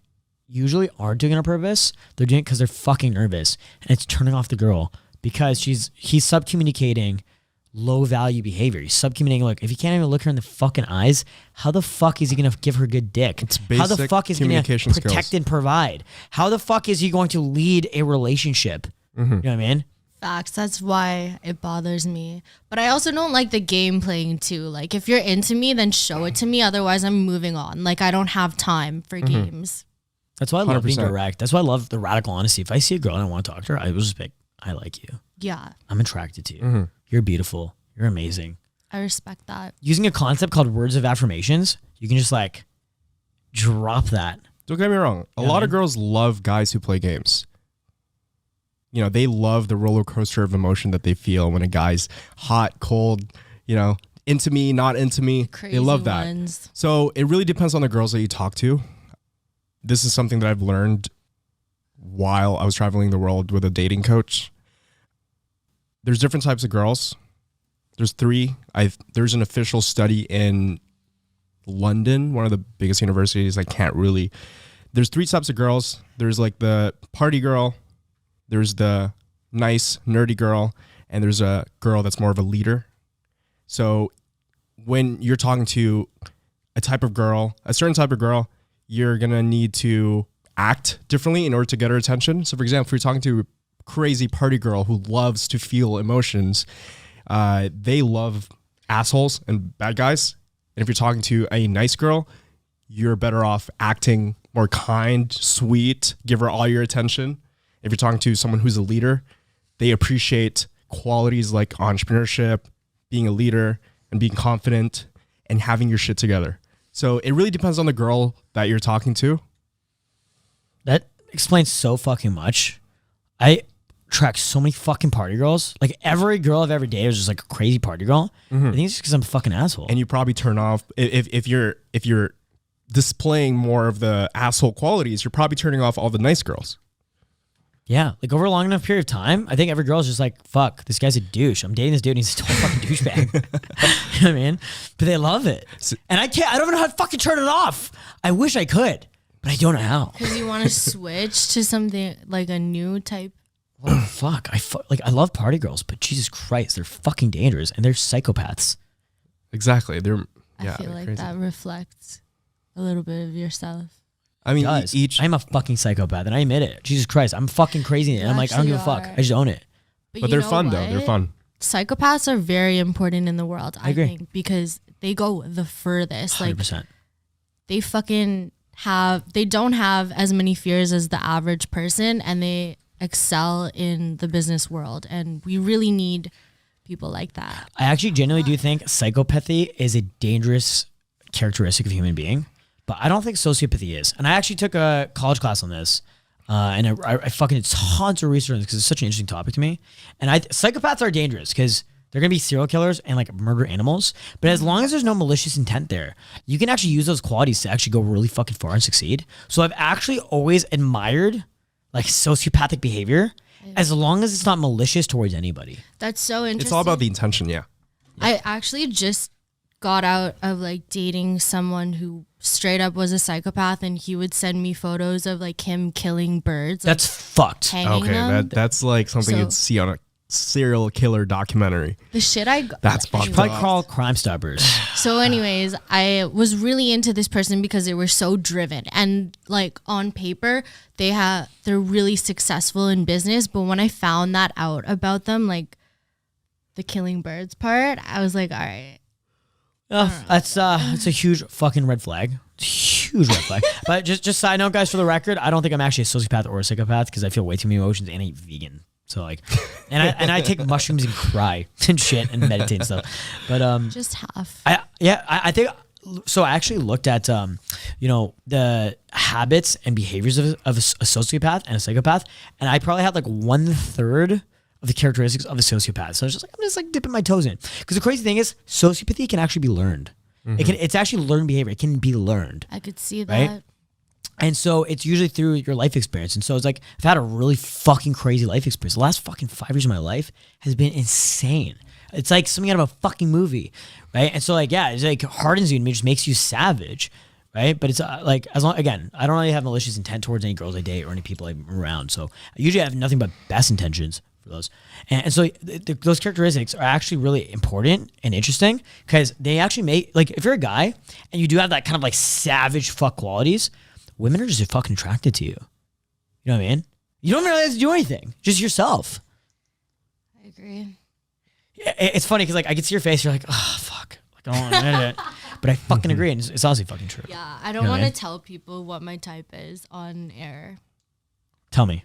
usually aren't doing it on purpose. They're doing it because they're fucking nervous, and it's turning off the girl because he's subcommunicating low value behavior. He's subcommunicating, like, if you can't even look her in the fucking eyes, how the fuck is he gonna give her good dick? It's how the basic fuck is he gonna communication protect skills. and provide? How the fuck is he going to lead a relationship? You know what I mean? Facts. That's why it bothers me. But I also don't like the game playing too. Like if you're into me, then show it to me. Otherwise, I'm moving on. Like I don't have time for games. That's why I love being 100%. direct. That's why I love the radical honesty. If I see a girl and I want to talk to her, I will just be like, I like you. Yeah, I'm attracted to you. You're beautiful. You're amazing. I respect that. Using a concept called words of affirmations, you can just like drop that. Don't get me wrong. A lot of girls love guys who play games. You know, they love the roller coaster of emotion that they feel when a guy's hot, cold, you know, into me, not into me. Crazy They love that. ones. So it really depends on the girls that you talk to. This is something that I've learned while I was traveling the world with a dating coach. There's different types of girls. There's three. There's an official study in London, one of the biggest universities. There's three types of girls. There's like the party girl. There's the nice, nerdy girl. And there's a girl that's more of a leader. So when you're talking to a certain type of girl, you're going to need to act differently in order to get her attention. So for example, if you're talking to a crazy party girl who loves to feel emotions, they love assholes and bad guys. And if you're talking to a nice girl, you're better off acting more kind, sweet, give her all your attention. If you're talking to someone who's a leader, they appreciate qualities like entrepreneurship, being a leader, and being confident, and having your shit together. So it really depends on the girl that you're talking to. That explains so fucking much. I track so many fucking party girls. Like every girl I've ever dated was just like a crazy party girl. I think it's just because I'm a fucking asshole. And you probably turn off if you're displaying more of the asshole qualities, you're probably turning off all the nice girls. Yeah, like over a long enough period of time, I think every girl's just like, fuck, this guy's a douche. I'm dating this dude and he's a total fucking douchebag. You know what I mean? But they love it. And I don't even know how to fucking turn it off. I wish I could, but I don't know how. Because you want to switch to something like a new type. Oh, fuck. I love party girls, but Jesus Christ, they're fucking dangerous and they're psychopaths. Exactly. I feel they're like crazy. that reflects a little bit of yourself. I mean, Does. I'm a fucking psychopath and I admit it. Jesus Christ, I'm fucking crazy. And I'm like, I don't give a fuck. Actually I just own it. but you they're know fun though. what? They're fun. Psychopaths are very important in the world, I agree. think, because they go the furthest. Like 100%. they fucking don't have as many fears as the average person, and they excel in the business world, and we really need people like that. I actually genuinely do think psychopathy is a dangerous characteristic of a human being, but I don't think sociopathy is. And I actually took a college class on this, and I fucking did tons of research on this because it's such an interesting topic to me. And psychopaths are dangerous because they're gonna be serial killers and like murder animals. But as long as there's no malicious intent there, you can actually use those qualities to actually go really fucking far and succeed. So I've actually always admired like sociopathic behavior as long as it's not malicious towards anybody. That's so interesting. It's all about the intention, yeah. I actually just got out of like dating someone who straight up was a psychopath, and he would send me photos of like him killing birds. That's fucked. Hanging Okay, them. that's like something you'd see on a serial killer documentary. The shit I got. That's fucked Probably up. call Crime Stoppers. So anyways, I was really into this person because they were so driven, and like on paper they're really successful in business, but when I found that out about them, like the killing birds part, I was like, all right. That's a huge fucking red flag. It's a huge red flag. But just side note, guys, for the record, I don't think I'm actually a sociopath or a psychopath because I feel way too many emotions and I eat vegan. So like, and I take mushrooms and cry and shit and meditate and stuff. But Just half. I think so. I actually looked at the habits and behaviors of a sociopath and a psychopath, and I probably had like 1/3 of the characteristics of a sociopath. So I'm just like dipping my toes in. Because the crazy thing is, sociopathy can actually be learned. It's actually learned behavior. It can be learned. I could see that. Right? And so it's usually through your life experience. And so it's like, I've had a really fucking crazy life experience. The last fucking 5 years of my life has been insane. It's like something out of a fucking movie, right? And so like, yeah, it's like hardens you and just makes you savage, right? But it's like, again, I don't really have malicious intent towards any girls I date or any people I'm around. So I usually have nothing but best intentions for those. And so those characteristics are actually really important and interesting because they actually make, like, if you're a guy and you do have that kind of like savage fuck qualities, women are just fucking attracted to you. You know what I mean? You don't really have to do anything. Just yourself. I agree. It's funny because like I can see your face. You're like, oh fuck, like I don't want to admit it, but I fucking agree, and it's honestly fucking true. Yeah, I don't want to tell people what my type is on air. Tell me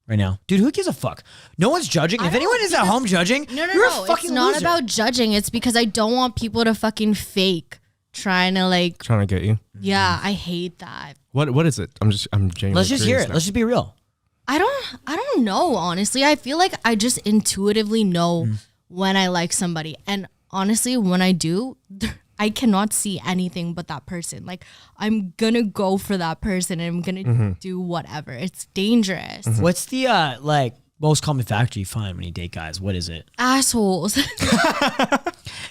right now, dude. Who gives a fuck? No one's judging. If anyone is at home judging, No. you're a fucking It's not loser. about judging. It's because I don't want people to fucking fake trying to get you. Yeah, I hate that. What is it? I'm genuinely Let's just hear curious it. now. Let's just be real. I don't know, honestly. I feel like I just intuitively know when I like somebody. And honestly, when I do, I cannot see anything but that person. Like, I'm gonna go for that person and I'm gonna do whatever. It's dangerous. What's the like most common factor you find when you date guys? What is it? Assholes.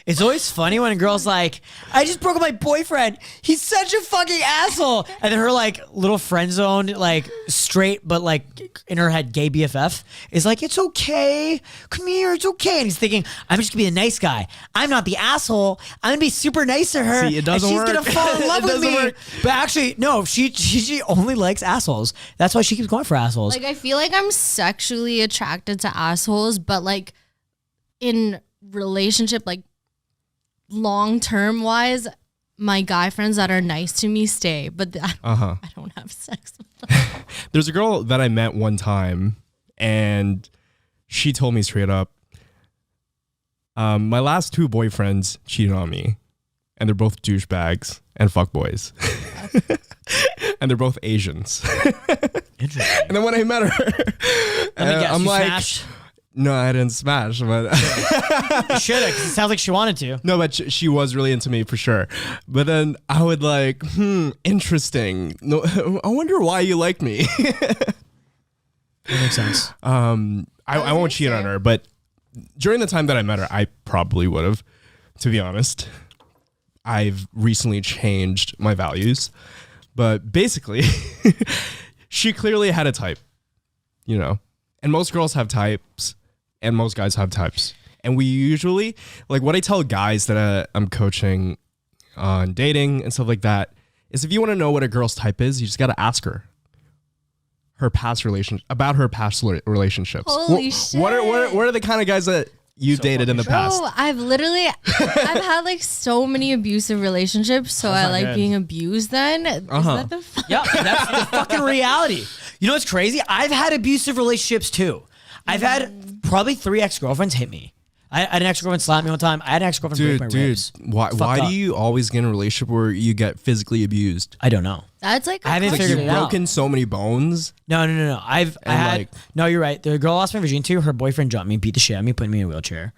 It's always funny when a girl's like, I just broke up with my boyfriend. He's such a fucking asshole. And then her like little friend zone, like straight, but like in her head, gay BFF is like, it's okay. Come here. It's okay. And he's thinking, I'm just gonna be a nice guy. I'm not the asshole. I'm gonna be super nice to her. See, it doesn't and work. she's gonna fall in love It with doesn't me. work. But actually, no, she only likes assholes. That's why she keeps going for assholes. Like, I feel like I'm sexually attracted to assholes, but like in relationship, like long-term wise, my guy friends that are nice to me stay, but I don't have sex with them. There's a girl that I met one time, and she told me straight up, my last 2 boyfriends cheated on me, and they're both douchebags and fuckboys. And they're both Asians. Interesting. And then when I met her, guess, I'm you like, smashed? no, I didn't smash, but You should have, because it sounds like she wanted to. no, but she was really into me for sure. But then I would like, interesting. No, I wonder why you like me. That makes sense. I won't cheat on her, but during the time that I met her, I probably would have, to be honest. I've recently changed my values, but basically, she clearly had a type, you know, and most girls have types and most guys have types. And we usually, like what I tell guys that I'm coaching on dating and stuff like that, is if you want to know what a girl's type is, you just got to ask her. Her past relationships. Holy shit. What are the kind of guys that you dated in the past? Bro, I've had like so many abusive relationships, so I like being abused then. Is that the fuck? Yeah, that's the fucking reality. You know what's crazy? I've had abusive relationships too. I've had probably 3 ex-girlfriends hit me. I had an ex-girlfriend slap me one time. I had an ex-girlfriend break my ribs. Why do you always get in a relationship where you get physically abused? I don't know. That's like I haven't figured You've it out. broken so many bones. No. No, you're right. The girl I lost my virginity to, her boyfriend jumped me, beat the shit out of me, put me in a wheelchair.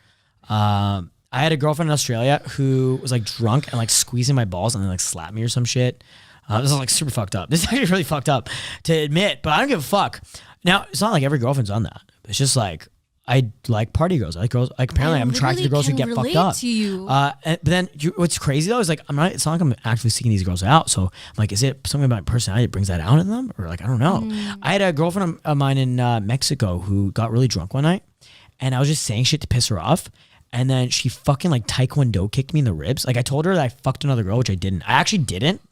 I had a girlfriend in Australia who was like drunk and like squeezing my balls and then like slapped me or some shit. This is like super fucked up. This is actually really fucked up to admit, but I don't give a fuck. Now, it's not like every girlfriend's on that. It's just like, I like party girls. I like girls. Like apparently, I'm attracted to girls who get fucked up. To you. But then what's crazy though is like I'm not. It's not like I'm actually seeking these girls out. So I'm like, is it something about my personality that brings that out in them, or like I don't know. I had a girlfriend of mine in Mexico who got really drunk one night, and I was just saying shit to piss her off, and then she fucking like taekwondo kicked me in the ribs. Like I told her that I fucked another girl, which I didn't. I actually didn't.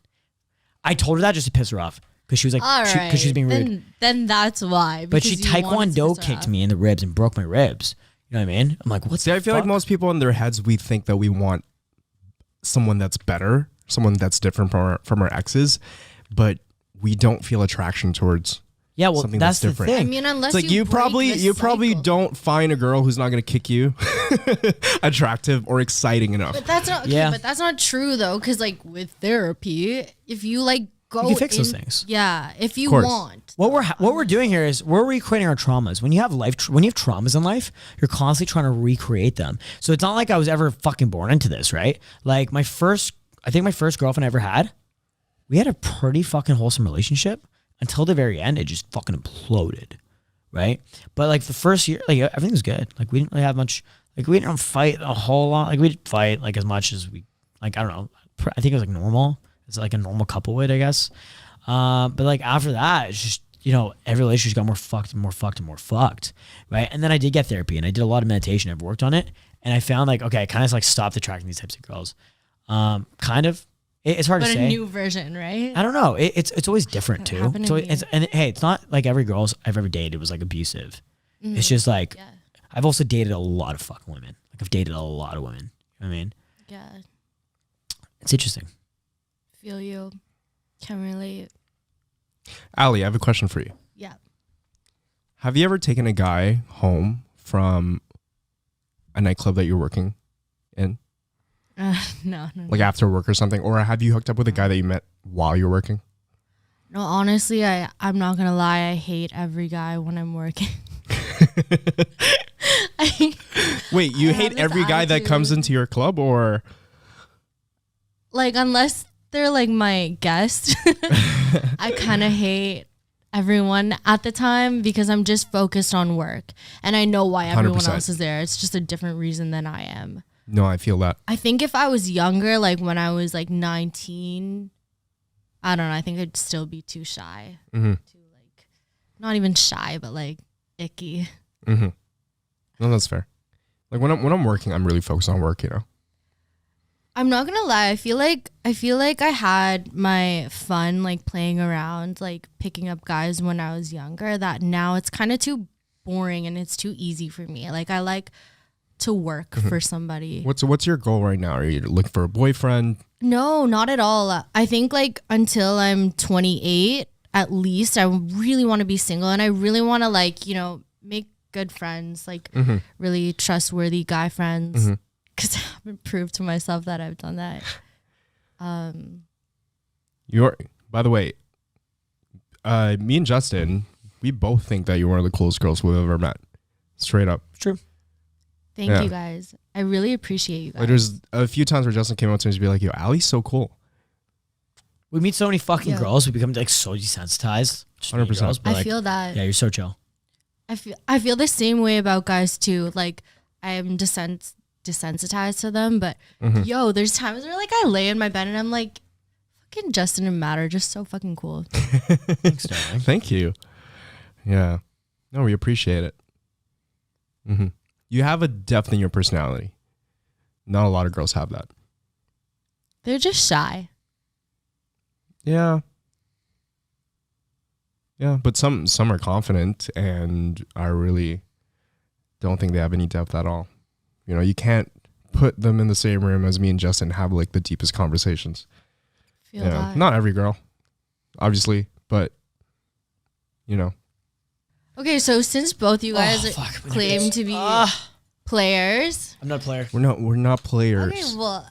I told her that just to piss her off. Because she was like, because she was being rude. Then that's why. But she taekwondo kicked me in the ribs and broke my ribs. You know what I mean? I'm like, what's that? I feel like most people in their heads, we think that we want someone that's better, someone that's different from our exes, but we don't feel attraction towards something that's different. The thing. I mean, unless it's like you probably don't find a girl who's not going to kick you attractive or exciting enough. But that's not but that's not true though, because like with therapy, if you like go, you can fix those things. Yeah, if you want. What we're doing here is we're recreating our traumas. When you have traumas in life, you're constantly trying to recreate them. So it's not like I was ever fucking born into this, right? Like I think my first girlfriend I ever had, we had a pretty fucking wholesome relationship until the very end. It just fucking imploded, right? But like the first year, like everything was good. Like we didn't really have much. Like we didn't fight a whole lot. Like we didn't fight like as much as we like. I don't know. I think it was like normal. It's like a normal couple would, I guess. But like after that, it's just, you know, every relationship got more fucked and more fucked and more fucked, right? And then I did get therapy and I did a lot of meditation. I've worked on it, and I found like, okay, I kind of like stopped attracting these types of girls. Kind of. It's hard to say. But a new version, right? I don't know. It's always different too. And hey, it's not like every girl I've ever dated was like abusive. It's just like I've also dated a lot of fucking women. Like I've dated a lot of women. You know what I mean? Yeah. It's interesting. Feel you. Can relate. Ali, I have a question for you. Yeah. Have you ever taken a guy home from a nightclub that you're working in? No. Like after work or something? Or have you hooked up with a guy that you met while you're working? No, honestly, I'm not gonna lie. I hate every guy when I'm working. Wait, you hate every guy that comes into your club, or like unless they're like my guest, I kind of hate everyone at the time because I'm just focused on work and I know why everyone 100%. else is there. It's just a different reason than I am. No, I feel that. I think if I was younger, like when I was like 19, I don't know, I think I'd still be too shy. Mm-hmm. Too like, not even shy, but like icky. Mm-hmm. No, that's fair. Like when I'm working, I'm really focused on work, you know? I'm not gonna lie. I feel like I had my fun like playing around, like picking up guys when I was younger. That now it's kind of too boring and it's too easy for me. Like I like to work for somebody. What's your goal right now? Are you looking for a boyfriend? No, not at all. I think like until I'm 28, at least, I really want to be single and I really want to like, you know, make good friends, like really trustworthy guy friends. Because I haven't proved to myself that I've done that. By the way, me and Justin, we both think that you're one of the coolest girls we've ever met. Straight up. True. Thank you guys. I really appreciate you guys. Like there's a few times where Justin came up to me and be like, yo, Ali's so cool. We meet so many fucking girls, we become like so desensitized. 100%. Girls, but, I feel that. Yeah, you're so chill. I feel the same way about guys too. Like I am desensitized to them, but yo, there's times where like I lay in my bed and I'm like, fucking Justin and Matt are just so fucking cool. Thanks, darling. Thank you. Yeah. No, we appreciate it. You have a depth in your personality. Not a lot of girls have that. They're just shy. Yeah. Yeah, but some are confident and I really don't think they have any depth at all. You know, you can't put them in the same room as me and Justin and have like the deepest conversations. Feel You know, that. not every girl, obviously, but you know. Okay, so since both you guys claim to be players, I'm not a player. We're not players. okay, well,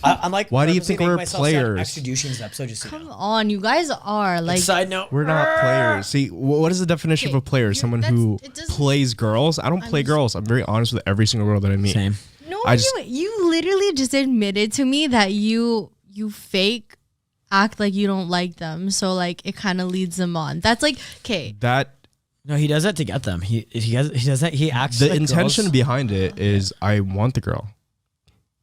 I'm like, Why do you purposely think we're making myself sound players? extra douchey in this episode, just so you come know. on, you guys are like. Side note, We're not players. See, what is the definition Okay, of a player? Someone who it doesn't- plays girls. I don't play girls. I'm very honest with every single girl that I meet. same. No, I just- you literally just admitted to me that you fake act like you don't like them, so like it kind of leads them on. That's like okay. That No, he does that to get them. He does that. He acts. the like intention girls. behind it is I want the girl.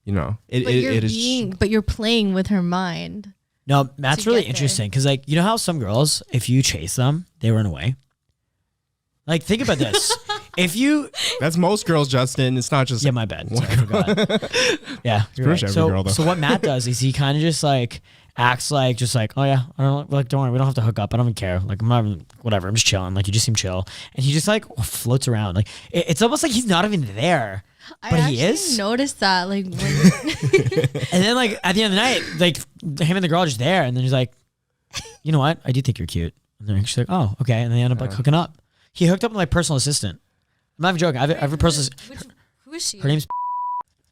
You know, But you're playing with her mind. No, Matt's to really get there. interesting because, like, you know how some girls, if you chase them, they run away. Like, think about this. If you, That's most girls, Justin. It's not just yeah, my bad. Sorry, I forgot. Yeah, you're Pretty right. much every girl, though. So what Matt does is he kind of just like acts like just like, oh yeah, I don't like, don't worry, we don't have to hook up. I don't even care. Like, I'm not even, whatever. I'm just chilling. Like, you just seem chill, and he just like floats around. Like, it's almost like he's not even there. I But actually he is. noticed that like when, And then like at the end of the night, like him and the girl are just there, and then he's like, you know what? I do think you're cute. And then she's like, oh, okay. And they end up like hooking up. He hooked up with my personal assistant. I'm not even joking. I have a personal. who is she? Her name's.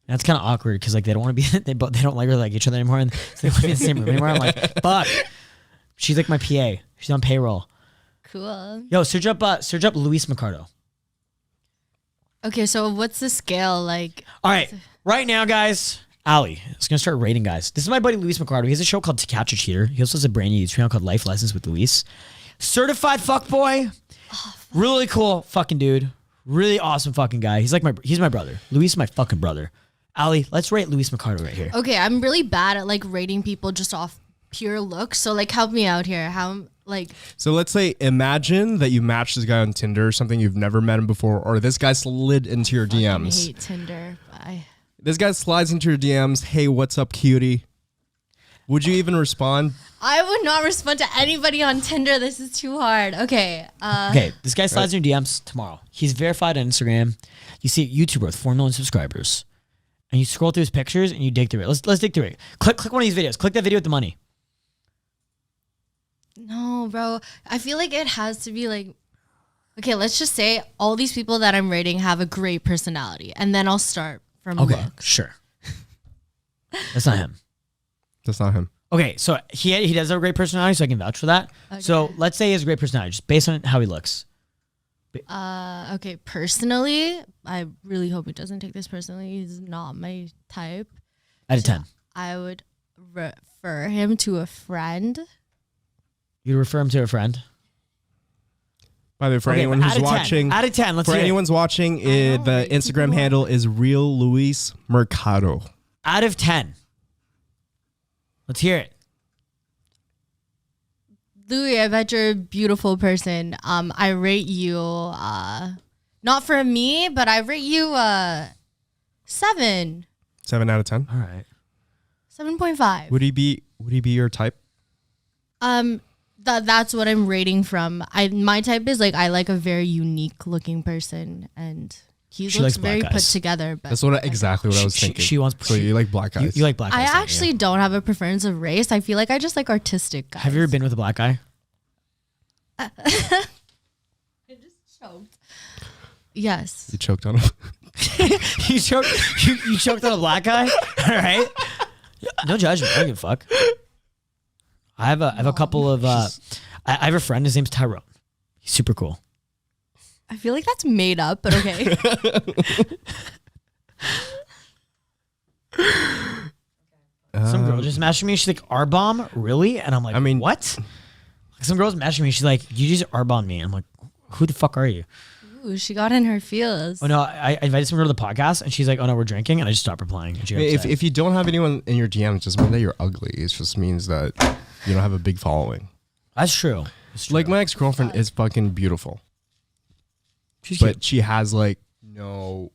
That's kind of awkward because like they don't want to be. They don't like really like each other anymore, and so they want to be in the same room anymore. I'm like, fuck. She's like my PA. She's on payroll. Cool. Yo, search up Luis Mercado. Okay, so what's the scale like? All right, right now, guys. Ali is gonna start rating guys. This is my buddy Luis Mercado. He has a show called To Catch a Cheater. He also has a brand new YouTube channel called Life Lessons with Luis. Certified fuckboy. Really cool fucking dude. Really awesome fucking guy. He's my brother. Luis is my fucking brother. Ali, let's rate Luis Mercado right here. Okay, I'm really bad at like rating people just off pure looks. So like help me out here. How like So let's say, imagine that you match this guy on Tinder, something you've never met him before, or this guy slid into your I DMs. hate Tinder. Bye. This guy slides into your DMs. Hey, what's up, cutie? Would you even respond? I would not respond to anybody on Tinder. This is too hard. Okay. Okay, this guy slides in your DMs tomorrow. He's verified on Instagram. You see a YouTuber with 4 million subscribers. And you scroll through his pictures and you dig through it. Let's dig through it. Click one of these videos. Click that video with the money. No, bro. I feel like it has to be like, okay, let's just say all these people that I'm rating have a great personality. And then I'll start from Okay, looks. sure. That's not him. That's not him. Okay, so he does have a great personality, so I can vouch for that. So Okay. let's say he has a great personality, just based on how he looks. Okay, personally, I really hope he doesn't take this personally. He's not my type. Out of 10. I would refer him to a friend. You'd refer him to a friend? By the way, for Okay, anyone but who's out of 10, watching, out of 10, let's for hear it. anyone's watching, know, the right? Instagram People handle is Real Luis Mercado. Out of 10. Let's hear it. Louis, I bet you're a beautiful person. I rate you, not for me, but I rate you 7. 7 out of 10. All right. 7.5. Would he be your type? That's what I'm rating from. My type is like I like a very unique looking person, and he She looks likes black very put guys. together. But That's exactly what I was She- thinking. she wants- So you like black guys? You like black I guys. don't you? actually don't have a preference of race. I feel like I just like artistic guys. Have you ever been with a black guy? I just choked. Yes. You choked on him. you choked on a black guy? All right. No judgment. I don't give a fuck. I have a couple of I have a friend, his name's Tyrone. He's super cool. I feel like that's made up, but okay. Some girl just messaged me. She's like, R-bomb? Really? And I'm like, I mean- what? Some girl's messaging me. She's like, you just R-bombed me. I'm like, who the fuck are you? Ooh, she got in her feels. Oh no, I invited some girl to the podcast and she's like, oh no, we're drinking. And I just stopped replying. And she got If upset. if you don't have anyone in your DMs, it doesn't mean that you're ugly. It just means that you don't have a big following. That's true. That's true. Like my ex-girlfriend is fucking beautiful, She's but cute. she has like no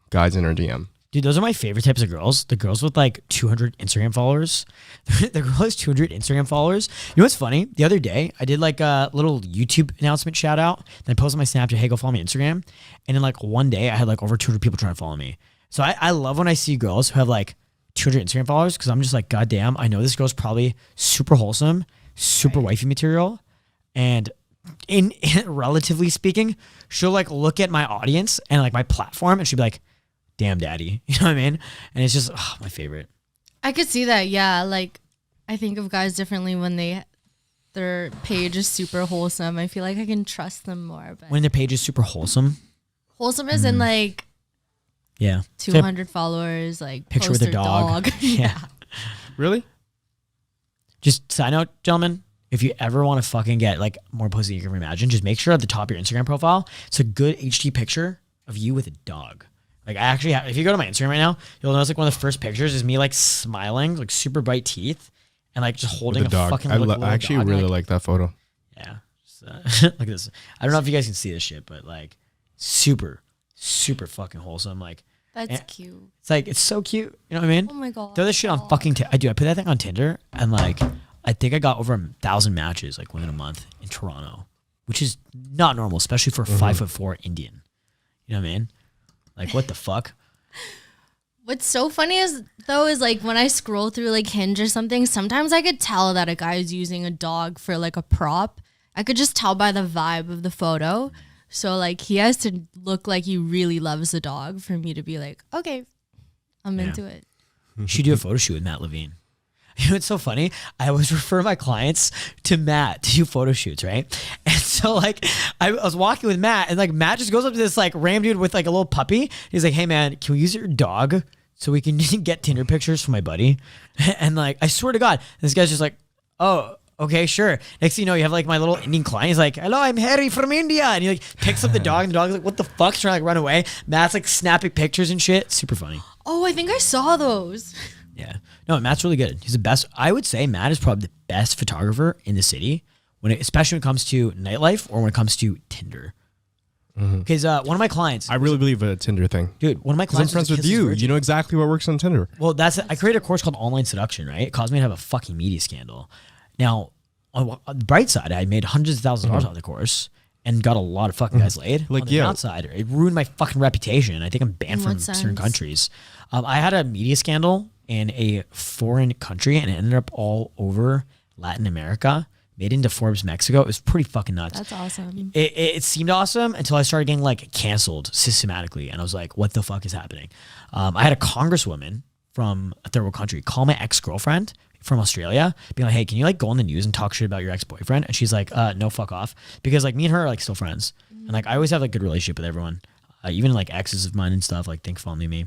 guys in her DM. Dude, those are my favorite types of girls. The girls with like 200 Instagram followers. The girl has 200 Instagram followers. You know what's funny? The other day, I did like a little YouTube announcement shout out. Then I posted on my Snapchat, hey, go follow me on Instagram. And in like one day, I had like over 200 people trying to follow me. So I love when I see girls who have like 200 Instagram followers because I'm just like, God damn, I know this girl's probably super wholesome, super wifey material. And in relatively speaking, she'll like look at my audience and like my platform and she'll be like, damn daddy. You know what I mean? And it's just my favorite. I could see that. Yeah. Like I think of guys differently when their page is super wholesome. I feel like I can trust them more. But When their page is super wholesome. wholesome is in like Yeah. 200 followers, like Picture post with a their dog. Yeah. Really? Just side note, gentlemen, if you ever want to fucking get like more pussy than you can imagine, just make sure at the top of your Instagram profile, it's a good HD picture of you with a dog. Like I actually have, if you go to my Instagram right now, you'll notice like one of the first pictures is me like smiling, like super bright teeth, and like just holding With the a dog. fucking I little actually dog. really Like, like that photo. yeah. Look at this. I don't know if you guys can see this shit, but like super, super fucking wholesome. Like That's cute. it's like it's so cute. You know what I mean? Oh my God. Throw this shit on fucking. I put that thing on Tinder, and like I think I got over 1,000 matches like within a month in Toronto, which is not normal, especially for a 5'4" Indian. You know what I mean? Like what the fuck? What's so funny is like when I scroll through like Hinge or something, sometimes I could tell that a guy is using a dog for like a prop. I could just tell by the vibe of the photo. So like he has to look like he really loves the dog for me to be like, okay, I'm into it. You should do a photo shoot with Matt Levine. You know what's so funny? I always refer my clients to Matt to do photo shoots, right? And so like I was walking with Matt and like Matt just goes up to this like random dude with like a little puppy. He's like, hey man, can we use your dog so we can get Tinder pictures for my buddy? And like, I swear to God, this guy's just like, oh, okay, sure. Next thing you know, you have like my little Indian client. He's like, hello, I'm Harry from India. And he like picks up the dog and the dog's like, what the fuck? He's trying to like run away. Matt's like snapping pictures and shit. Super funny. Oh, I think I saw those. Yeah. No, Matt's really good. He's the best. I would say Matt is probably the best photographer in the city, especially when it comes to nightlife or when it comes to Tinder. Because one of my clients, I really believe a Tinder thing. dude, one of my I'm clients friends was a with Kisses you. virgin. You know exactly what works on Tinder. Well, I created a course called Online Seduction, right? It caused me to have a fucking media scandal. Now, on the bright side, I made hundreds of thousands of dollars out of the course and got a lot of fucking guys laid. Like, on the downside, it ruined my fucking reputation. I think I'm banned In from what certain sense? countries. I had a media scandal in a foreign country and it ended up all over Latin America. Made it into Forbes Mexico. It was pretty fucking nuts. That's awesome. It seemed awesome until I started getting like canceled systematically, and I was like, "What the fuck is happening?" I had a congresswoman from a third world country call my ex-girlfriend from Australia, being like, "Hey, can you like go on the news and talk shit about your ex-boyfriend?" And she's like, "No, fuck off," because like me and her are like still friends, and like I always have like good relationship with everyone, even like exes of mine and stuff. Like think fondly of me.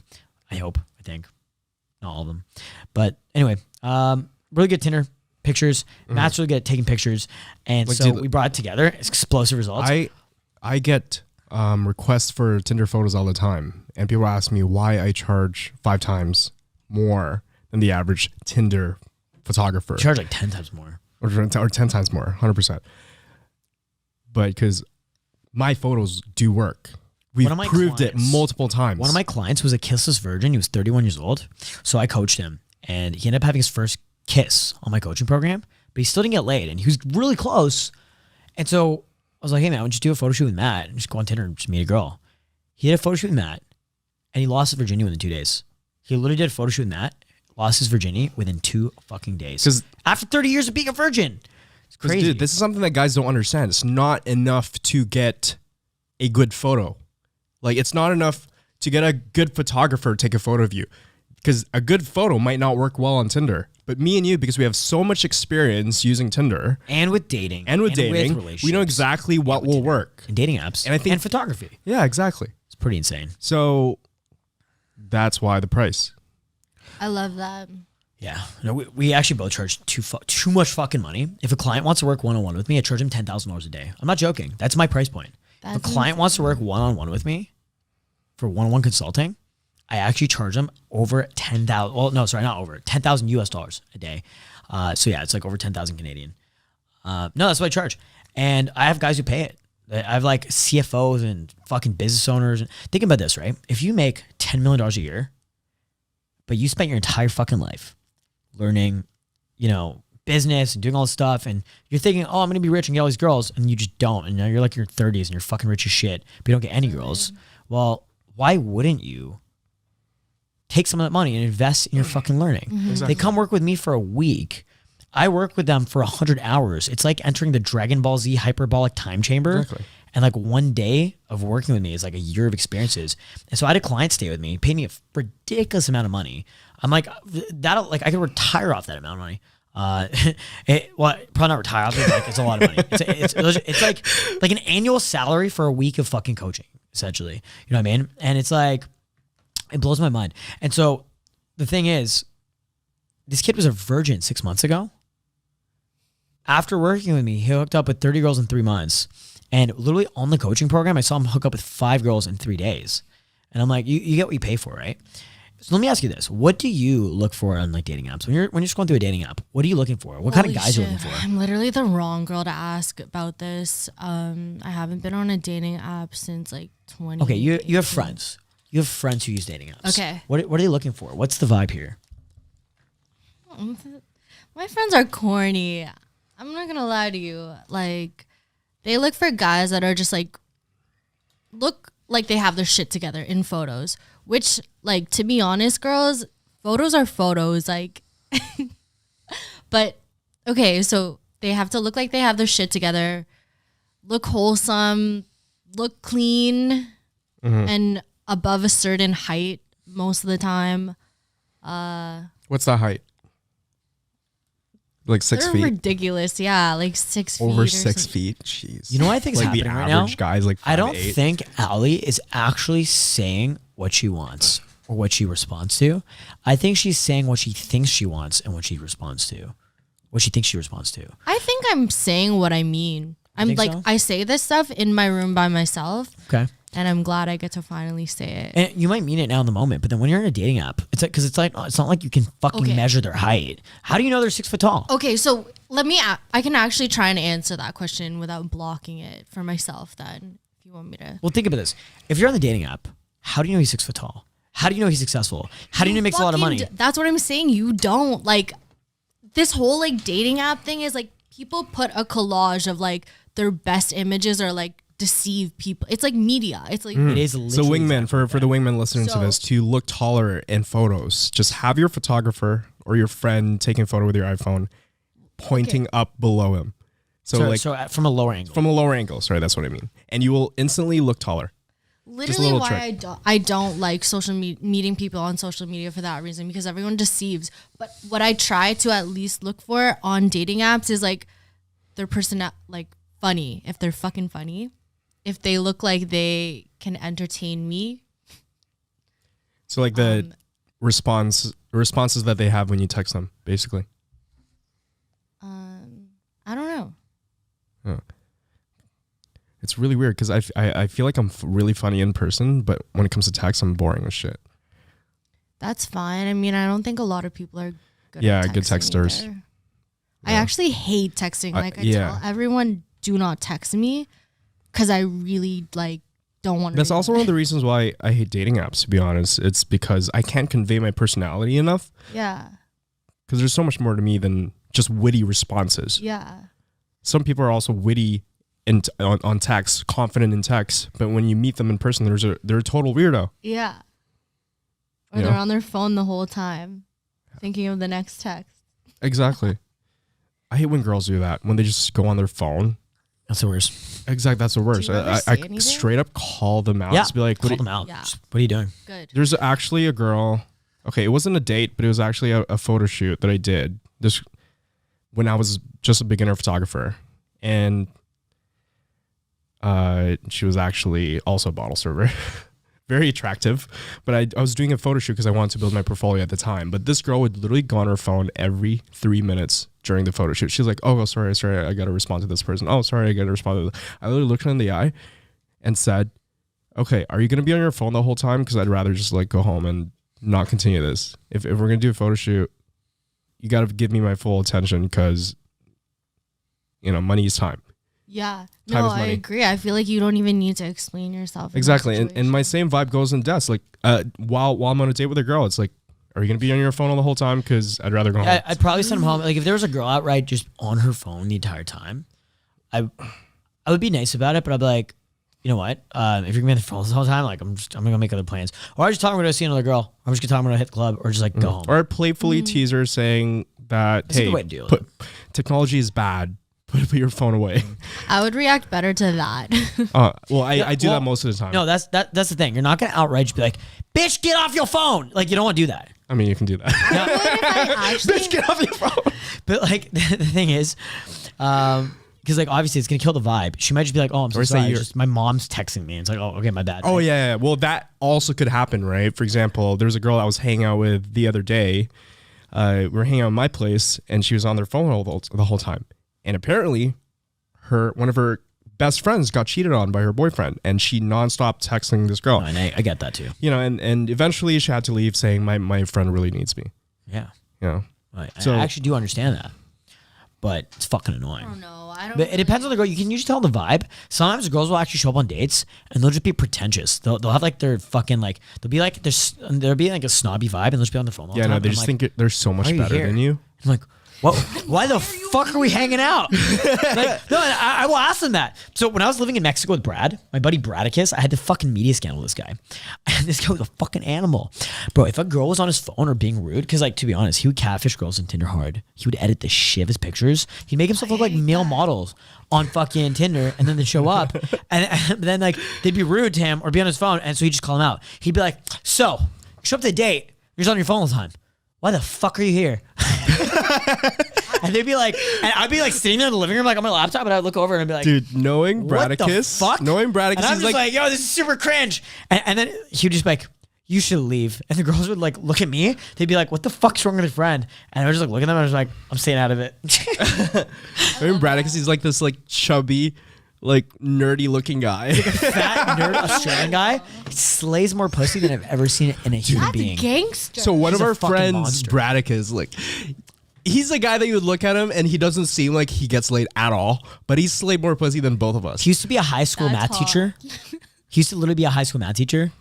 I think, not all of them, but anyway, really good Tinder. Pictures. Matt's really good at taking pictures, and Like, so dude, we brought it together. It's explosive results. I get requests for Tinder photos all the time, and people ask me why I charge 5 times more than the average Tinder photographer, charge like 10 times more. or 10 times more, 100%. But because my photos do work, we've One of my proved it clients- multiple times. One of my clients was a kissless virgin. He was 31 years old, so I coached him, and he ended up having his first kiss on my coaching program, but he still didn't get laid, and he was really close. And so I was like, hey man, why don't you do a photo shoot with Matt and just go on Tinder and just meet a girl? He did a photo shoot with Matt, and he lost his virginity within 2 days. He literally did a photo shoot with Matt, lost his virginity within 2 fucking days. 'Cause- after 30 years of being a virgin. It's 'Cause, crazy. dude, this is something that guys don't understand. It's not enough to get a good photo. Like, it's not enough to get a good photographer to take a photo of you, because a good photo might not work well on Tinder. But me and you, because we have so much experience using Tinder and with dating. and with dating, we know relationships, exactly what will work. and dating apps. And I think- and photography. Yeah, exactly. It's pretty insane. So that's why the price. I love that. Yeah, no, we actually both charge too much fucking money. If a client wants to work one-on-one with me, I charge him $10,000 a day. I'm not joking. That's my price point. If a That's client wants to work one-on-one with me for one-on-one consulting, I actually charge them over 10,000. Well, no, sorry, not over 10,000 US dollars a day. So yeah, it's like over 10,000 Canadian. No, that's what I charge. And I have guys who pay it. I have like CFOs and fucking business owners. Think about this, right? If you make $10 million a year, but you spent your entire fucking life learning, business and doing all this stuff, and you're thinking, oh, I'm gonna be rich and get all these girls, and you just don't, and now you're like in your 30s and you're fucking rich as shit, but you don't get any girls. Well, why wouldn't you take some of that money and invest in your fucking learning. Exactly. They come work with me for a week. I work with them for 100 hours. It's like entering the Dragon Ball Z hyperbolic time chamber. Exactly. And like one day of working with me is like a year of experiences. And so I had a client stay with me, paid me a ridiculous amount of money. I'm like, that'll like I could retire off that amount of money. Well, probably not retire off it, but like it's a lot of money. It's like an annual salary for a week of fucking coaching, essentially. You know what I mean? And it's like, it blows my mind. And so the thing is, this kid was a virgin 6 months ago. After working with me, he hooked up with 30 girls in 3 months. And literally on the coaching program, I saw him hook up with 5 girls in 3 days. And I'm like, you get what you pay for, right? So let me ask you this. What do you look for on like dating apps? When you're just going through a dating app, what are you looking for? What kind of guys are you looking for? I'm literally the wrong girl to ask about this. I haven't been on a dating app since like 20. Okay, you have friends. You have friends who use dating apps. Okay. What are they looking for? What's the vibe here? My friends are corny. I'm not gonna lie to you. Like, they look for guys that are just like, look like they have their shit together in photos. Which, like, to be honest, girls, photos are photos. Like, but okay, so they have to look like they have their shit together, look wholesome, look clean, and above a certain height most of the time. What's that height? Like 6 They're feet? ridiculous. Yeah, like 6 feet. Over or 6 something. feet? Jeez. You know what I think is like the happening right now? average guy's like 5'8". I don't think Allie is actually saying what she wants or what she responds to. I think she's saying what she thinks she wants and what she responds to. What she thinks she responds to. I think I'm saying what I mean. I'm think like, so? I say this stuff in my room by myself. Okay. And I'm glad I get to finally say it. And you might mean it now in the moment, but then when you're in a dating app, it's like, because it's like, it's not like you can fucking Okay. measure their height. How do you know they're 6 foot tall? Okay, so I can actually try and answer that question without blocking it for myself then, if you want me to. Well, think about this. If you're on the dating app, how do you know he's 6 foot tall? How do you know he's successful? How do you know he makes a lot of money? That's what I'm saying. You don't. Like, this whole like dating app thing is like people put a collage of like their best images or like deceive people. It's like media. It's like It is So literally wingman, for the wingman listening to So- this, to look taller in photos, just have your photographer or your friend taking a photo with your iPhone pointing up below him. So from a lower angle. from a lower angle, sorry, that's what I mean. And you will instantly look taller. literally little why trick. I don't like meeting people on social media for that reason, because everyone deceives. But what I try to at least look for on dating apps is like their like funny, if they're fucking funny, if they look like they can entertain me. So like the responses that they have when you text them, basically. I don't know. It's really weird because I feel like I'm really funny in person, but when it comes to text, I'm boring as shit. That's fine. I mean, I don't think a lot of people are good Yeah, at good texting texters. either. I actually hate texting. Like I yeah. tell everyone, do not text me because I really like don't want to. That's also one of the reasons why I hate dating apps, to be honest. It's because I can't convey my personality enough. Yeah. Because there's so much more to me than just witty responses. Yeah. Some people are also witty on text, confident in text, but when you meet them in person, they're a total weirdo. Yeah. Or You they're know? on their phone the whole time, thinking of the next text. Exactly. I hate when girls do that, when they just go on their phone. That's the worst. Exactly, that's the worst. you ever I say anything? straight up call them out. Yeah. Just be like, Call them out. Yeah. Just, what are you doing? Good. There's actually a girl. Okay, it wasn't a date, but it was actually a photo shoot that I did this when I was just a beginner photographer, and she was actually also a bottle server, very attractive. But I was doing a photo shoot because I wanted to build my portfolio at the time. But this girl would literally go on her phone every 3 minutes during the photo shoot. She's like, "Oh, sorry, I got to respond to this person. Oh, sorry, I got to respond to this." I literally looked her in the eye and said, "Okay, are you going to be on your phone the whole time? Because I'd rather just like go home and not continue this. If we're going to do a photo shoot, you got to give me my full attention because, you know, money is time." Yeah. Time No, is I money. agree. I feel like you don't even need to explain yourself. in that Exactly. And my situation. same vibe goes in desk. Like while I'm on a date with a girl, it's like, are you going to be on your phone all the whole time? Because I'd rather go home. I'd probably send him home. Like if there was a girl outright just on her phone the entire time, I would be nice about it, but I'd be like, you know what? If you're gonna be on the phone the whole time, like I'm gonna make other plans, or I just tell her I'm gonna see another girl. I'm just gonna tell her I'm gonna hit the club, or just like go home. Or playfully tease her saying that, That's a hey, good way to deal with technology is bad. Put your phone away. I would react better to that. Well, I do that most of the time. No, that's the thing. You're not gonna outright just be like, "Bitch, get off your phone!" Like you don't want to do that. I mean, you can do that. What if I actually Bitch, get off your phone. But like the thing is, because like obviously it's gonna kill the vibe. She might just be like, "Oh, I'm so Or say sorry. you're- Just my mom's texting me." It's like, "Oh, okay, my bad." Oh right? yeah. Well, that also could happen, right? For example, there's a girl I was hanging out with the other day. We were hanging out at my place, and she was on their phone the whole time. And apparently, one of her best friends got cheated on by her boyfriend, and she nonstop texting this girl. No, and I get that too. You know, and eventually she had to leave, saying, "My friend really needs me." Yeah, You know. I actually do understand that, but it's fucking annoying. I don't know. I don't. But it depends on the girl. You can usually tell the vibe. Sometimes girls will actually show up on dates and they'll just be pretentious. They'll have like their fucking like they'll be like there'll be like a snobby vibe and they'll just be on the phone all the Yeah, time. no, they And just I'm like, think they're so much "Why are you better here?" than you. I'm like, what? Why the fuck are we hanging out? Like, no, and I will ask them that. So when I was living in Mexico with Brad, my buddy Bradicus, I had to fucking media scandal this guy. And this guy was a fucking animal. Bro, if a girl was on his phone or being rude, because like, to be honest, he would catfish girls on Tinder hard. He would edit the shit of his pictures. He'd make himself look like male models on fucking Tinder, and then they'd show up, and then like, they'd be rude to him or be on his phone, and so he'd just call him out. He'd be like, so, show up to a date, you're just on your phone all the time. Why the fuck are you here? And they'd be like, and I'd be like sitting there in the living room, like on my laptop, and I'd look over and I'd be like, Dude, knowing what the Bradicus, fuck? and I'm he's just like, like, yo, this is super cringe. And then he'd just be like, you should leave. And the girls would like look at me. They'd be like, what the fuck's wrong with his friend? And I would just like look at them and I was like, I'm staying out of it. knowing Bradicus, he's like this like chubby, like nerdy looking guy. Fat nerd Australian guy slays more pussy than I've ever seen in a human That's being. gangster. So one He's of a our fucking friends, monster. Bradicus, like he's a guy that you would look at him and he doesn't seem like he gets laid at all, but he's slayed more pussy than both of us. He used to be a high school That's math hot. teacher. He used to literally be a high school math teacher.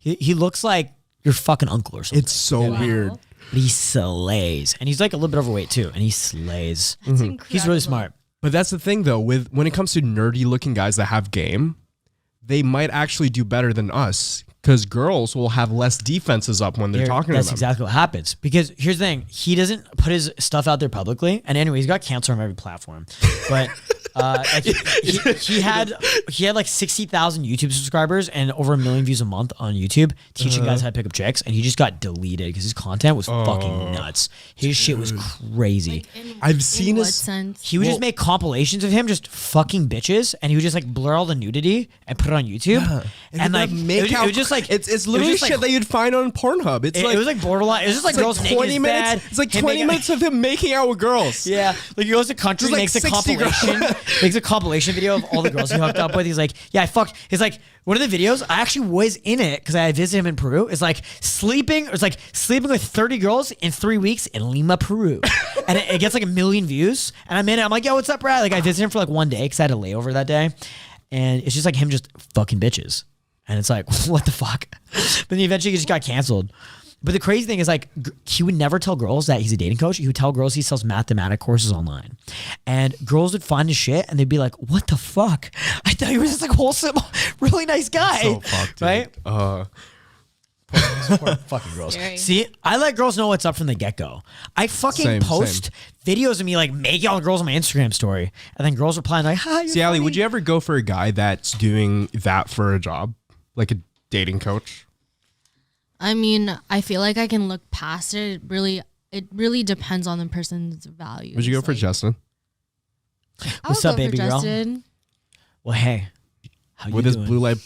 He looks like your fucking uncle or something. It's so weird. But he slays. And he's like a little bit overweight too. And he slays. That's He's really incredible. smart. But that's the thing though, with when it comes to nerdy looking guys that have game, they might actually do better than us because girls will have less defenses up when they're talking to That's them. exactly what happens. Because here's the thing. He doesn't put his stuff out there publicly. And anyway, he's got cancer on every platform. But like he had like 60,000 YouTube subscribers and over 1 million views a month on YouTube teaching guys how to pick up chicks. And he just got deleted because his content was fucking nuts. His shit was crazy. I've seen In what his- sense? He would just make compilations of him just fucking bitches, and he would just like blur all the nudity and put it on YouTube. And like it was just like it's literally just, like, shit that you'd find on Pornhub. It's it was like borderline. It was just like it's girls naked 20 in his minutes. bed. It's like him 20 making- minutes of him making out with girls. Yeah, like he goes to country, Just like makes a 60 compilation, makes a compilation video of all the girls he hooked up with. He's like, yeah, I fucked. He's like, one of the videos I actually was in it because I visited him in Peru. It's like sleeping with 30 girls in 3 weeks in Lima, Peru, and it gets like 1 million views. And I'm in it. I'm like, yo, what's up, Brad? Like I visited him for like 1 day because I had a layover that day, and it's just like him just fucking bitches, and it's like, what the fuck? But then eventually he just got canceled. But the crazy thing is, like, he would never tell girls that he's a dating coach. He would tell girls he sells mathematic courses online. And girls would find his shit and they'd be like, what the fuck? I thought he was just like wholesome, really nice guy. So fucked, dude. Right? Poor fucking girls. Scary. See, I let girls know what's up from the get-go. I fucking Same, post videos of me like making all the girls on my Instagram story. And then girls reply like, hi, you're See, Ali, funny. would you ever go for a guy that's doing that for a job? Like a dating coach? I mean, I feel like I can look past it. It really depends on the person's values. Would you go for Like, Justin? I What's would up, go for baby girl? Justin. Well, hey. How With you his doing? blue light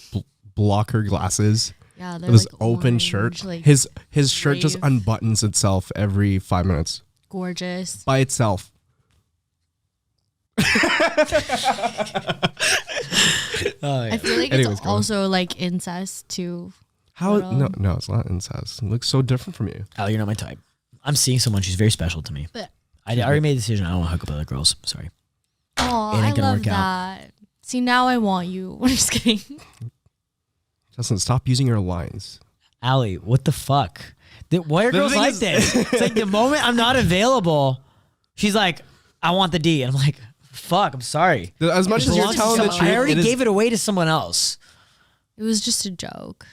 blocker glasses, Yeah, they're with his like open orange, shirt. like His shirt just brave. unbuttons itself every 5 minutes gorgeous. by itself. Oh, yeah. I feel like Anyways, it's go on. also like incest too. How? What, No, it's not incest. It looks so different from you. Oh, you're not my type. I'm seeing someone. She's very special to me. But I already made a decision. I don't want to hook up with other girls. Sorry. oh, It I ain't gonna love work out. that. See, now I want you. I'm just kidding. Justin, stop using your lines. Allie, what the fuck? Why are The girls thing like is- this? It's like the moment I'm not available, she's like, I want the D. And I'm like, Fuck, I'm sorry. As much as you're Belongs to telling the someone. truth, I already it is- gave it away to someone else. It was just a joke.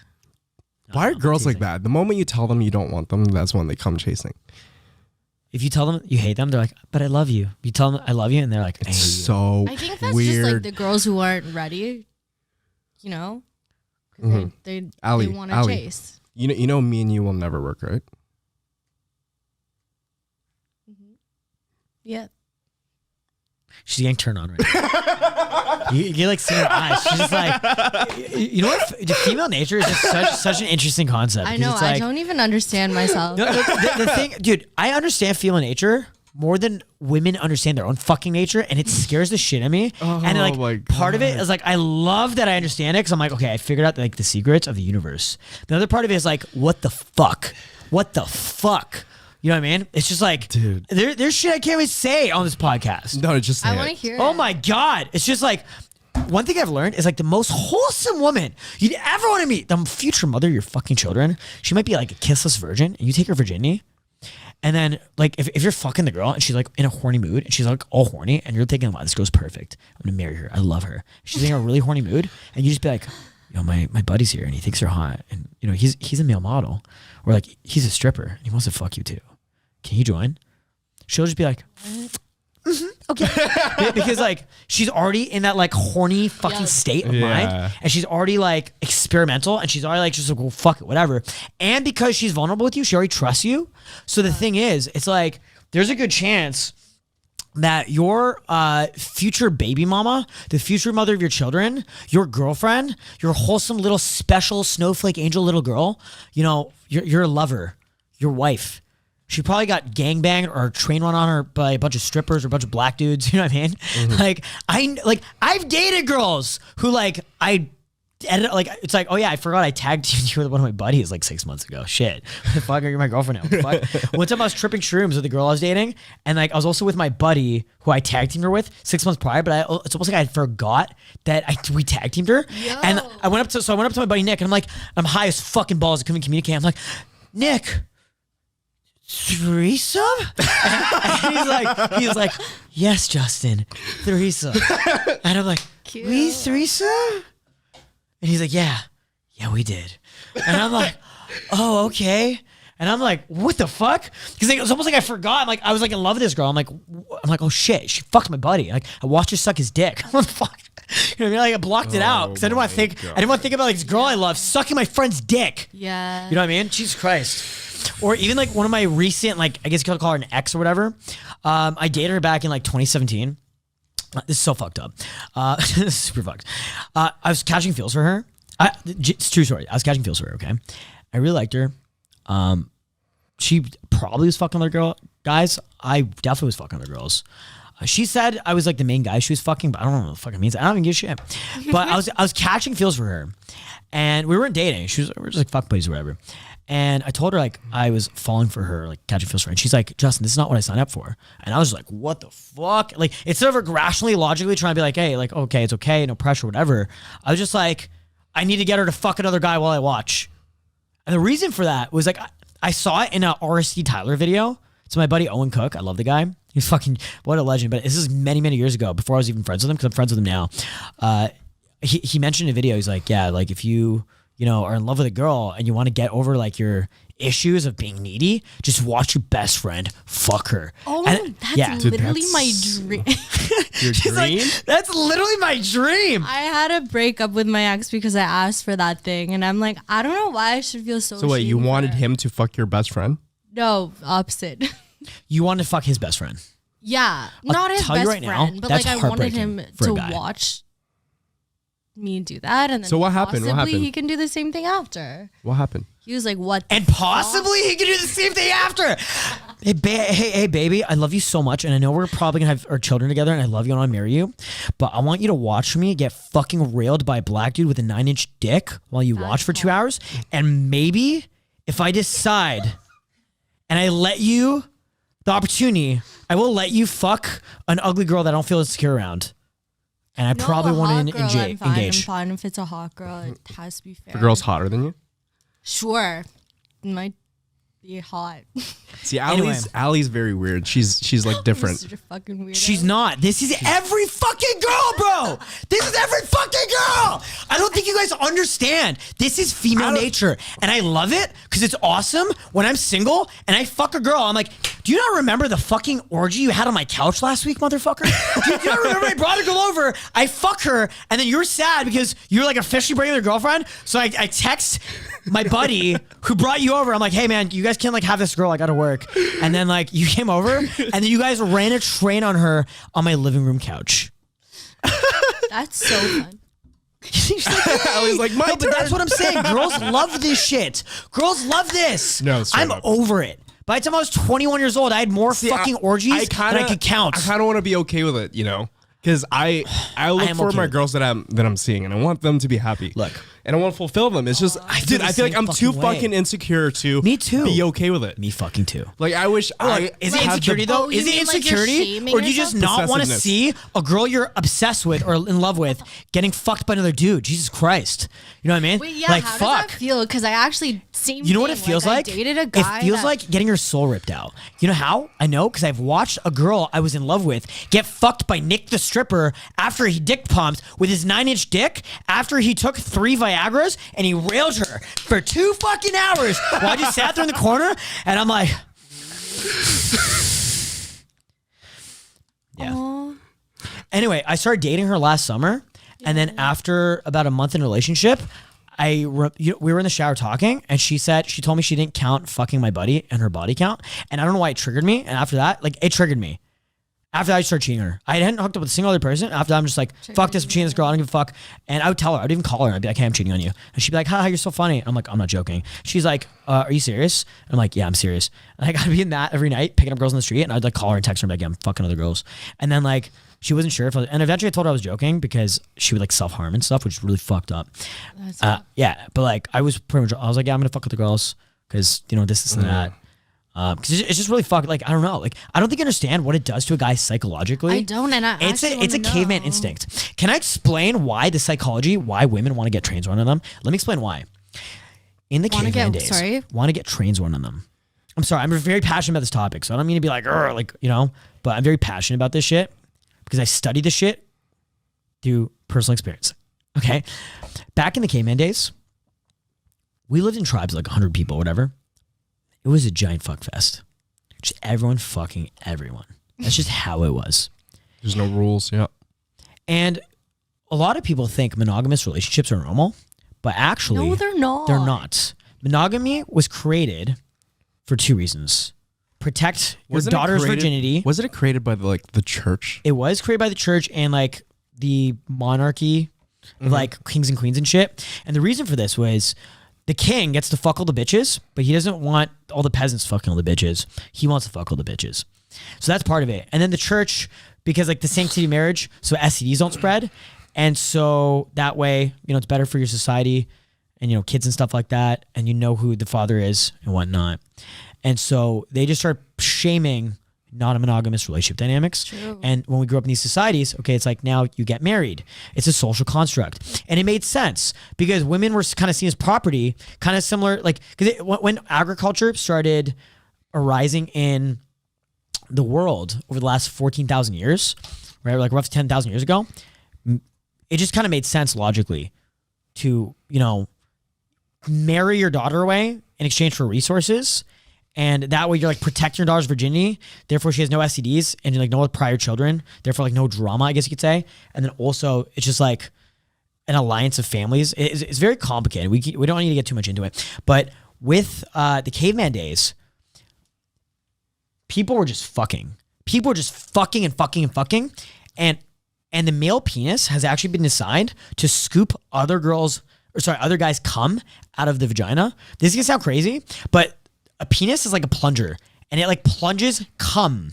Why are girls like teasing. that? The moment you tell them you don't want them, that's when they come chasing. If you tell them you hate them, they're like, but I love you. You tell them I love you, and they're like, I hate It's you. so I think that's weird. just like the girls who aren't ready, you know? 'Cause Mhm. They Ali, want to Ali. chase. You know, me and you will never work, right? Yeah. She's getting turned on right now. you like see her eyes. She's just like, you know what? The female nature is just such an interesting concept. I because know. it's I like- don't even understand myself. No, the thing, dude, I understand female nature more than women understand their own fucking nature, and it scares the shit out of me. Oh and my like part of it God. is like I love that I understand it because I'm like, okay, I figured out like the secrets of the universe. The other part of it is like, what the fuck? What the fuck? You know what I mean? It's just like, Dude. there's shit I can't even say on this podcast. No, just say I it. want to hear Oh it. my God. It's just like, one thing I've learned is like the most wholesome woman you'd ever want to meet, the future mother of your fucking children. She might be like a kissless virgin and you take her virginity. And then like, if you're fucking the girl and she's like in a horny mood and she's like all horny and you're thinking, wow, this girl's perfect. I'm going to marry her. I love her. She's in a really horny mood and you just be like, you know, my buddy's here and he thinks you're hot. And you know, he's a male model or like he's a stripper and he wants to fuck you too. Can you join? She'll just be like, okay. Because like she's already in that like horny fucking Yeah. state of Yeah. mind and she's already like experimental and she's already like just like, well, fuck it, whatever. And because she's vulnerable with you, she already trusts you. So the thing is, it's like there's a good chance that your future baby mama, the future mother of your children, your girlfriend, your wholesome little special snowflake angel little girl, you know, your lover, your wife, she probably got gangbanged or train run on her by a bunch of strippers or a bunch of black dudes. You know what I mean? Like I've dated girls who like I edit like it's like, oh yeah, I forgot I tagged you with one of my buddies like 6 months ago. Shit. What the fuck, are you my girlfriend now? What the fuck? One time I was tripping shrooms with the girl I was dating, and like I was also with my buddy who I tag teamed her with 6 months prior, but it's almost like I forgot that we tag teamed her. Yo. And I went up to my buddy Nick and I'm like, I'm high as fucking balls, I couldn't communicate. I'm like, Nick, threesome? and he's like, yes, Justin, threesome. And I'm like, Cute. we threesome? And he's like, yeah, we did. And I'm like, oh, okay. And I'm like, what the fuck? Because it was almost like I forgot. Like I was like in love with this girl. I'm like, oh shit, she fucked my buddy. Like I watched her suck his dick. What the fuck? You know what I mean? Like I blocked it out because I didn't want to think. I didn't want to think about like this girl I love sucking my friend's dick. Yeah. You know what I mean? Jesus Christ. Or even like one of my recent, like I guess you could call her an ex or whatever. I dated her back in like 2017. This is so fucked up. This is super fucked. I was catching feels for her. It's a true story. I was catching feels for her. Okay, I really liked her. She probably was fucking other guys. I definitely was fucking other girls. She said I was like the main guy she was fucking, but I don't know what the fuck it means. I don't even give a shit. But I was catching feels for her, and we weren't dating. We were just like fuck buddies or whatever. And I told her like I was falling for her, like catching feels for her. And she's like, Justin, this is not what I signed up for. And I was like, what the fuck? Like instead of like, rationally, logically trying to be like, hey, like okay, it's okay, no pressure, whatever. I was just like, I need to get her to fuck another guy while I watch. And the reason for that was like I saw it in a RSD Tyler video. It's my buddy Owen Cook. I love the guy. He's fucking what a legend. But this is many, many years ago before I was even friends with him because I'm friends with him now. He mentioned in a video, he's like, yeah, like if you know, are in love with a girl and you want to get over like your issues of being needy, just watch your best friend fuck her. Oh, And- that's yeah. Dude, literally that's- my dream. Your She's like, dream? that's literally my dream. I had a breakup with my ex because I asked for that thing, and I'm like, I don't know why I should feel so. So wait, you ashamed for wanted it. him to fuck your best friend? No, opposite. You want to fuck his best friend. Yeah, not his tell you best right now, friend, but that's like I wanted heartbreaking him for a to guy. watch me do that, and then So what happened? What possibly happened? he can do the same thing after. What happened? He was like, "What?" the And fuck? possibly he can do the same thing after. Hey, baby, I love you so much, and I know we're probably gonna have our children together, and I love you and I want to marry you, but I want you to watch me get fucking railed by a black dude with a 9-inch dick while you watch for 2 hours, and maybe if I decide and I let you the opportunity, I will let you fuck an ugly girl that I don't feel insecure around. And I No, probably a hot want to girl, I'm fine. I'm engage. fine if it's a hot girl. It has to be fair. The girl's hotter than you? Sure. My be hot. See, Anyway. Allie's very weird. She's like different. Such a fucking weirdo. She's not. This is every fucking girl, bro. This is every fucking girl. I don't think you guys understand. This is female nature. And I love it because it's awesome when I'm single and I fuck a girl. I'm like, do you not remember the fucking orgy you had on my couch last week, motherfucker? Do you not remember I brought a girl over, I fuck her, and then you're sad because you're like officially breaking with your girlfriend? So I text my buddy who brought you over. I'm like, hey man, you guys can't like have this girl. I gotta work. And then like you came over and then you guys ran a train on her on my living room couch. That's so fun. Allie's like, my But that's what I'm saying. Girls love this shit. Girls love this. No, straight I'm up. over it. By the time I was 21 years old, I had more fucking orgies than I could count. I kind of want to be okay with it, you know, because I look am for okay my with it. girls that I'm seeing, and I want them to be happy. Look. And I want to fulfill them. It's just, feel I the feel like same I'm too fucking way. fucking insecure to Me too. be okay with it. Me fucking too. Like I wish I Is it had insecurity the- though? Oh, you Is it mean, like, you're insecurity, shaming or do you just yourself? not want to Possessiveness. see a girl you're obsessed with or in love with getting fucked by another dude? Jesus Christ, you know what I mean? Wait, yeah, like how fuck. does that feel? Because I actually same. You know what it thing. feels like? I dated a guy. It feels that- like getting your soul ripped out. You know how? I know because I've watched a girl I was in love with get fucked by Nick the stripper after he dick pumped with his 9-inch dick after he took 3 Viagras and he railed her for 2 fucking hours while I just sat there in the corner and I'm like, yeah. Aw. Anyway, I started dating her last summer, and then after about a month in a relationship, we were in the shower talking, and she told me she didn't count fucking my buddy and her body count, and I don't know why it triggered me. And after that, like it triggered me. After I started cheating her, I hadn't hooked up with a single other person. After that, I'm just like, fuck this, I'm cheating this girl. I don't give a fuck. And I would tell her, I'd even call her, and I'd be like, hey, I'm cheating on you. And she'd be like, haha, you're so funny. I'm like, I'm not joking. She's like, are you serious? And I'm like, yeah, I'm serious. And I gotta be in that every night, picking up girls on the street, and I'd like call her and text her and be like, yeah, I'm fucking other girls. And then like, she wasn't sure if and eventually I told her I was joking because she would like self-harm and stuff, which is really fucked up. Yeah, but like I was pretty much, I was like, yeah, I'm gonna fuck with the girls because, you know, this and that. Because it's just really fucked. Like, I don't know. Like, I don't think you understand what it does to a guy psychologically. I don't, and I it's actually a wanna caveman know. instinct. Can I explain why the psychology, why women want to get trains run on them? Let me explain why. In the caveman days, want to get trains run on them. I'm sorry, I'm very passionate about this topic, so I don't mean to be like, you know, but I'm very passionate about this shit because I study this shit through personal experience. Okay, back in the caveman days, we lived in tribes like 100 people, whatever. It was a giant fuck fest. Just everyone fucking everyone. That's just how it was. There's no rules. Yeah. And a lot of people think monogamous relationships are normal, but actually, No, they're not. They're not. Monogamy was created for 2 reasons: protect your Wasn't it daughter's created- virginity. Wasn't it created by the church? It was created by the church and like the monarchy, of like kings and queens and shit. And the reason for this was the king gets to fuck all the bitches, but he doesn't want all the peasants fucking all the bitches. He wants to fuck all the bitches. So that's part of it. And then the church, because like the sanctity of marriage, so STDs don't spread. And so that way, you know, it's better for your society and, you know, kids and stuff like that. And you know who the father is and whatnot. And so they just start shaming non-monogamous relationship dynamics. True. And when we grew up in these societies, okay, it's like now you get married. It's a social construct. And it made sense because women were kind of seen as property, kind of similar, like, because when agriculture started arising in the world over the last 14,000 years, right, like roughly 10,000 years ago, it just kind of made sense logically to, you know, marry your daughter away in exchange for resources. And that way you're like protecting your daughter's virginity. Therefore she has no STDs and like no prior children. Therefore like no drama, I guess you could say. And then also it's just like an alliance of families. It's very complicated. We don't need to get too much into it. But with the caveman days, people were just fucking. People were just fucking and fucking and fucking. And the male penis has actually been designed to scoop other guys' cum out of the vagina. This is gonna sound crazy, but a penis is like a plunger, and it like plunges cum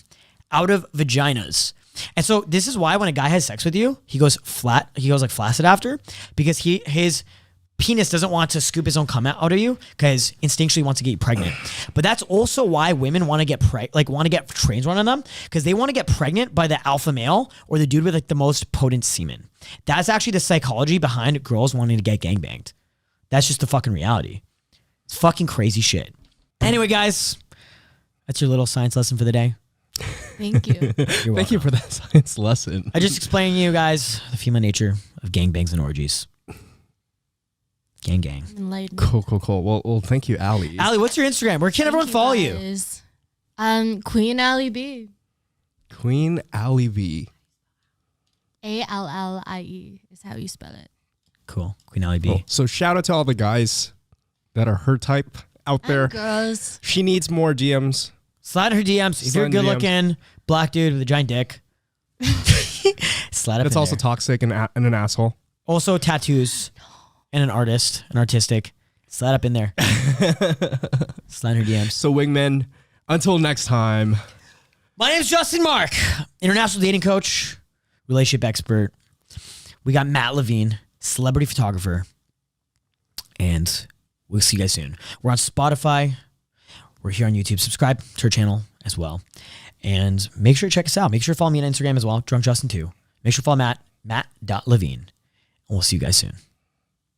out of vaginas. And so this is why when a guy has sex with you, he goes flat. He goes like flaccid after, because his penis doesn't want to scoop his own cum out of you because instinctually he wants to get you pregnant. But that's also why women want to get trains run on them, because they want to get pregnant by the alpha male or the dude with like the most potent semen. That's actually the psychology behind girls wanting to get gangbanged. That's just the fucking reality. It's fucking crazy shit. Anyway, guys, that's your little science lesson for the day. Thank you. Thank you for that science lesson. I just explained to you guys the female nature of gangbangs and orgies. Gang. Enlightened. Cool. Well, thank you, Allie. Allie, what's your Instagram? Where can everyone follow you? Queen Allie B. Queen Allie V. ALLIE is how you spell it. Cool. Queen Allie B. Cool. So shout out to all the guys that are her type out there. And girls. She needs more DMs. Slide her DMs. If you're a Slide in good looking black dude with a giant dick, slide up That's in also there. toxic and an asshole. Also tattoos and an artist, an artistic. Slide up in there. Slide her DMs. So Wingman, until next time. My name's Justin Marc, international dating coach, relationship expert. We got Matt Levine, celebrity photographer. And we'll see you guys soon. We're on Spotify. We're here on YouTube. Subscribe to our channel as well. And make sure to check us out. Make sure to follow me on Instagram as well, Drunk Justin 2. Make sure to follow Matt, matt.levine. And we'll see you guys soon.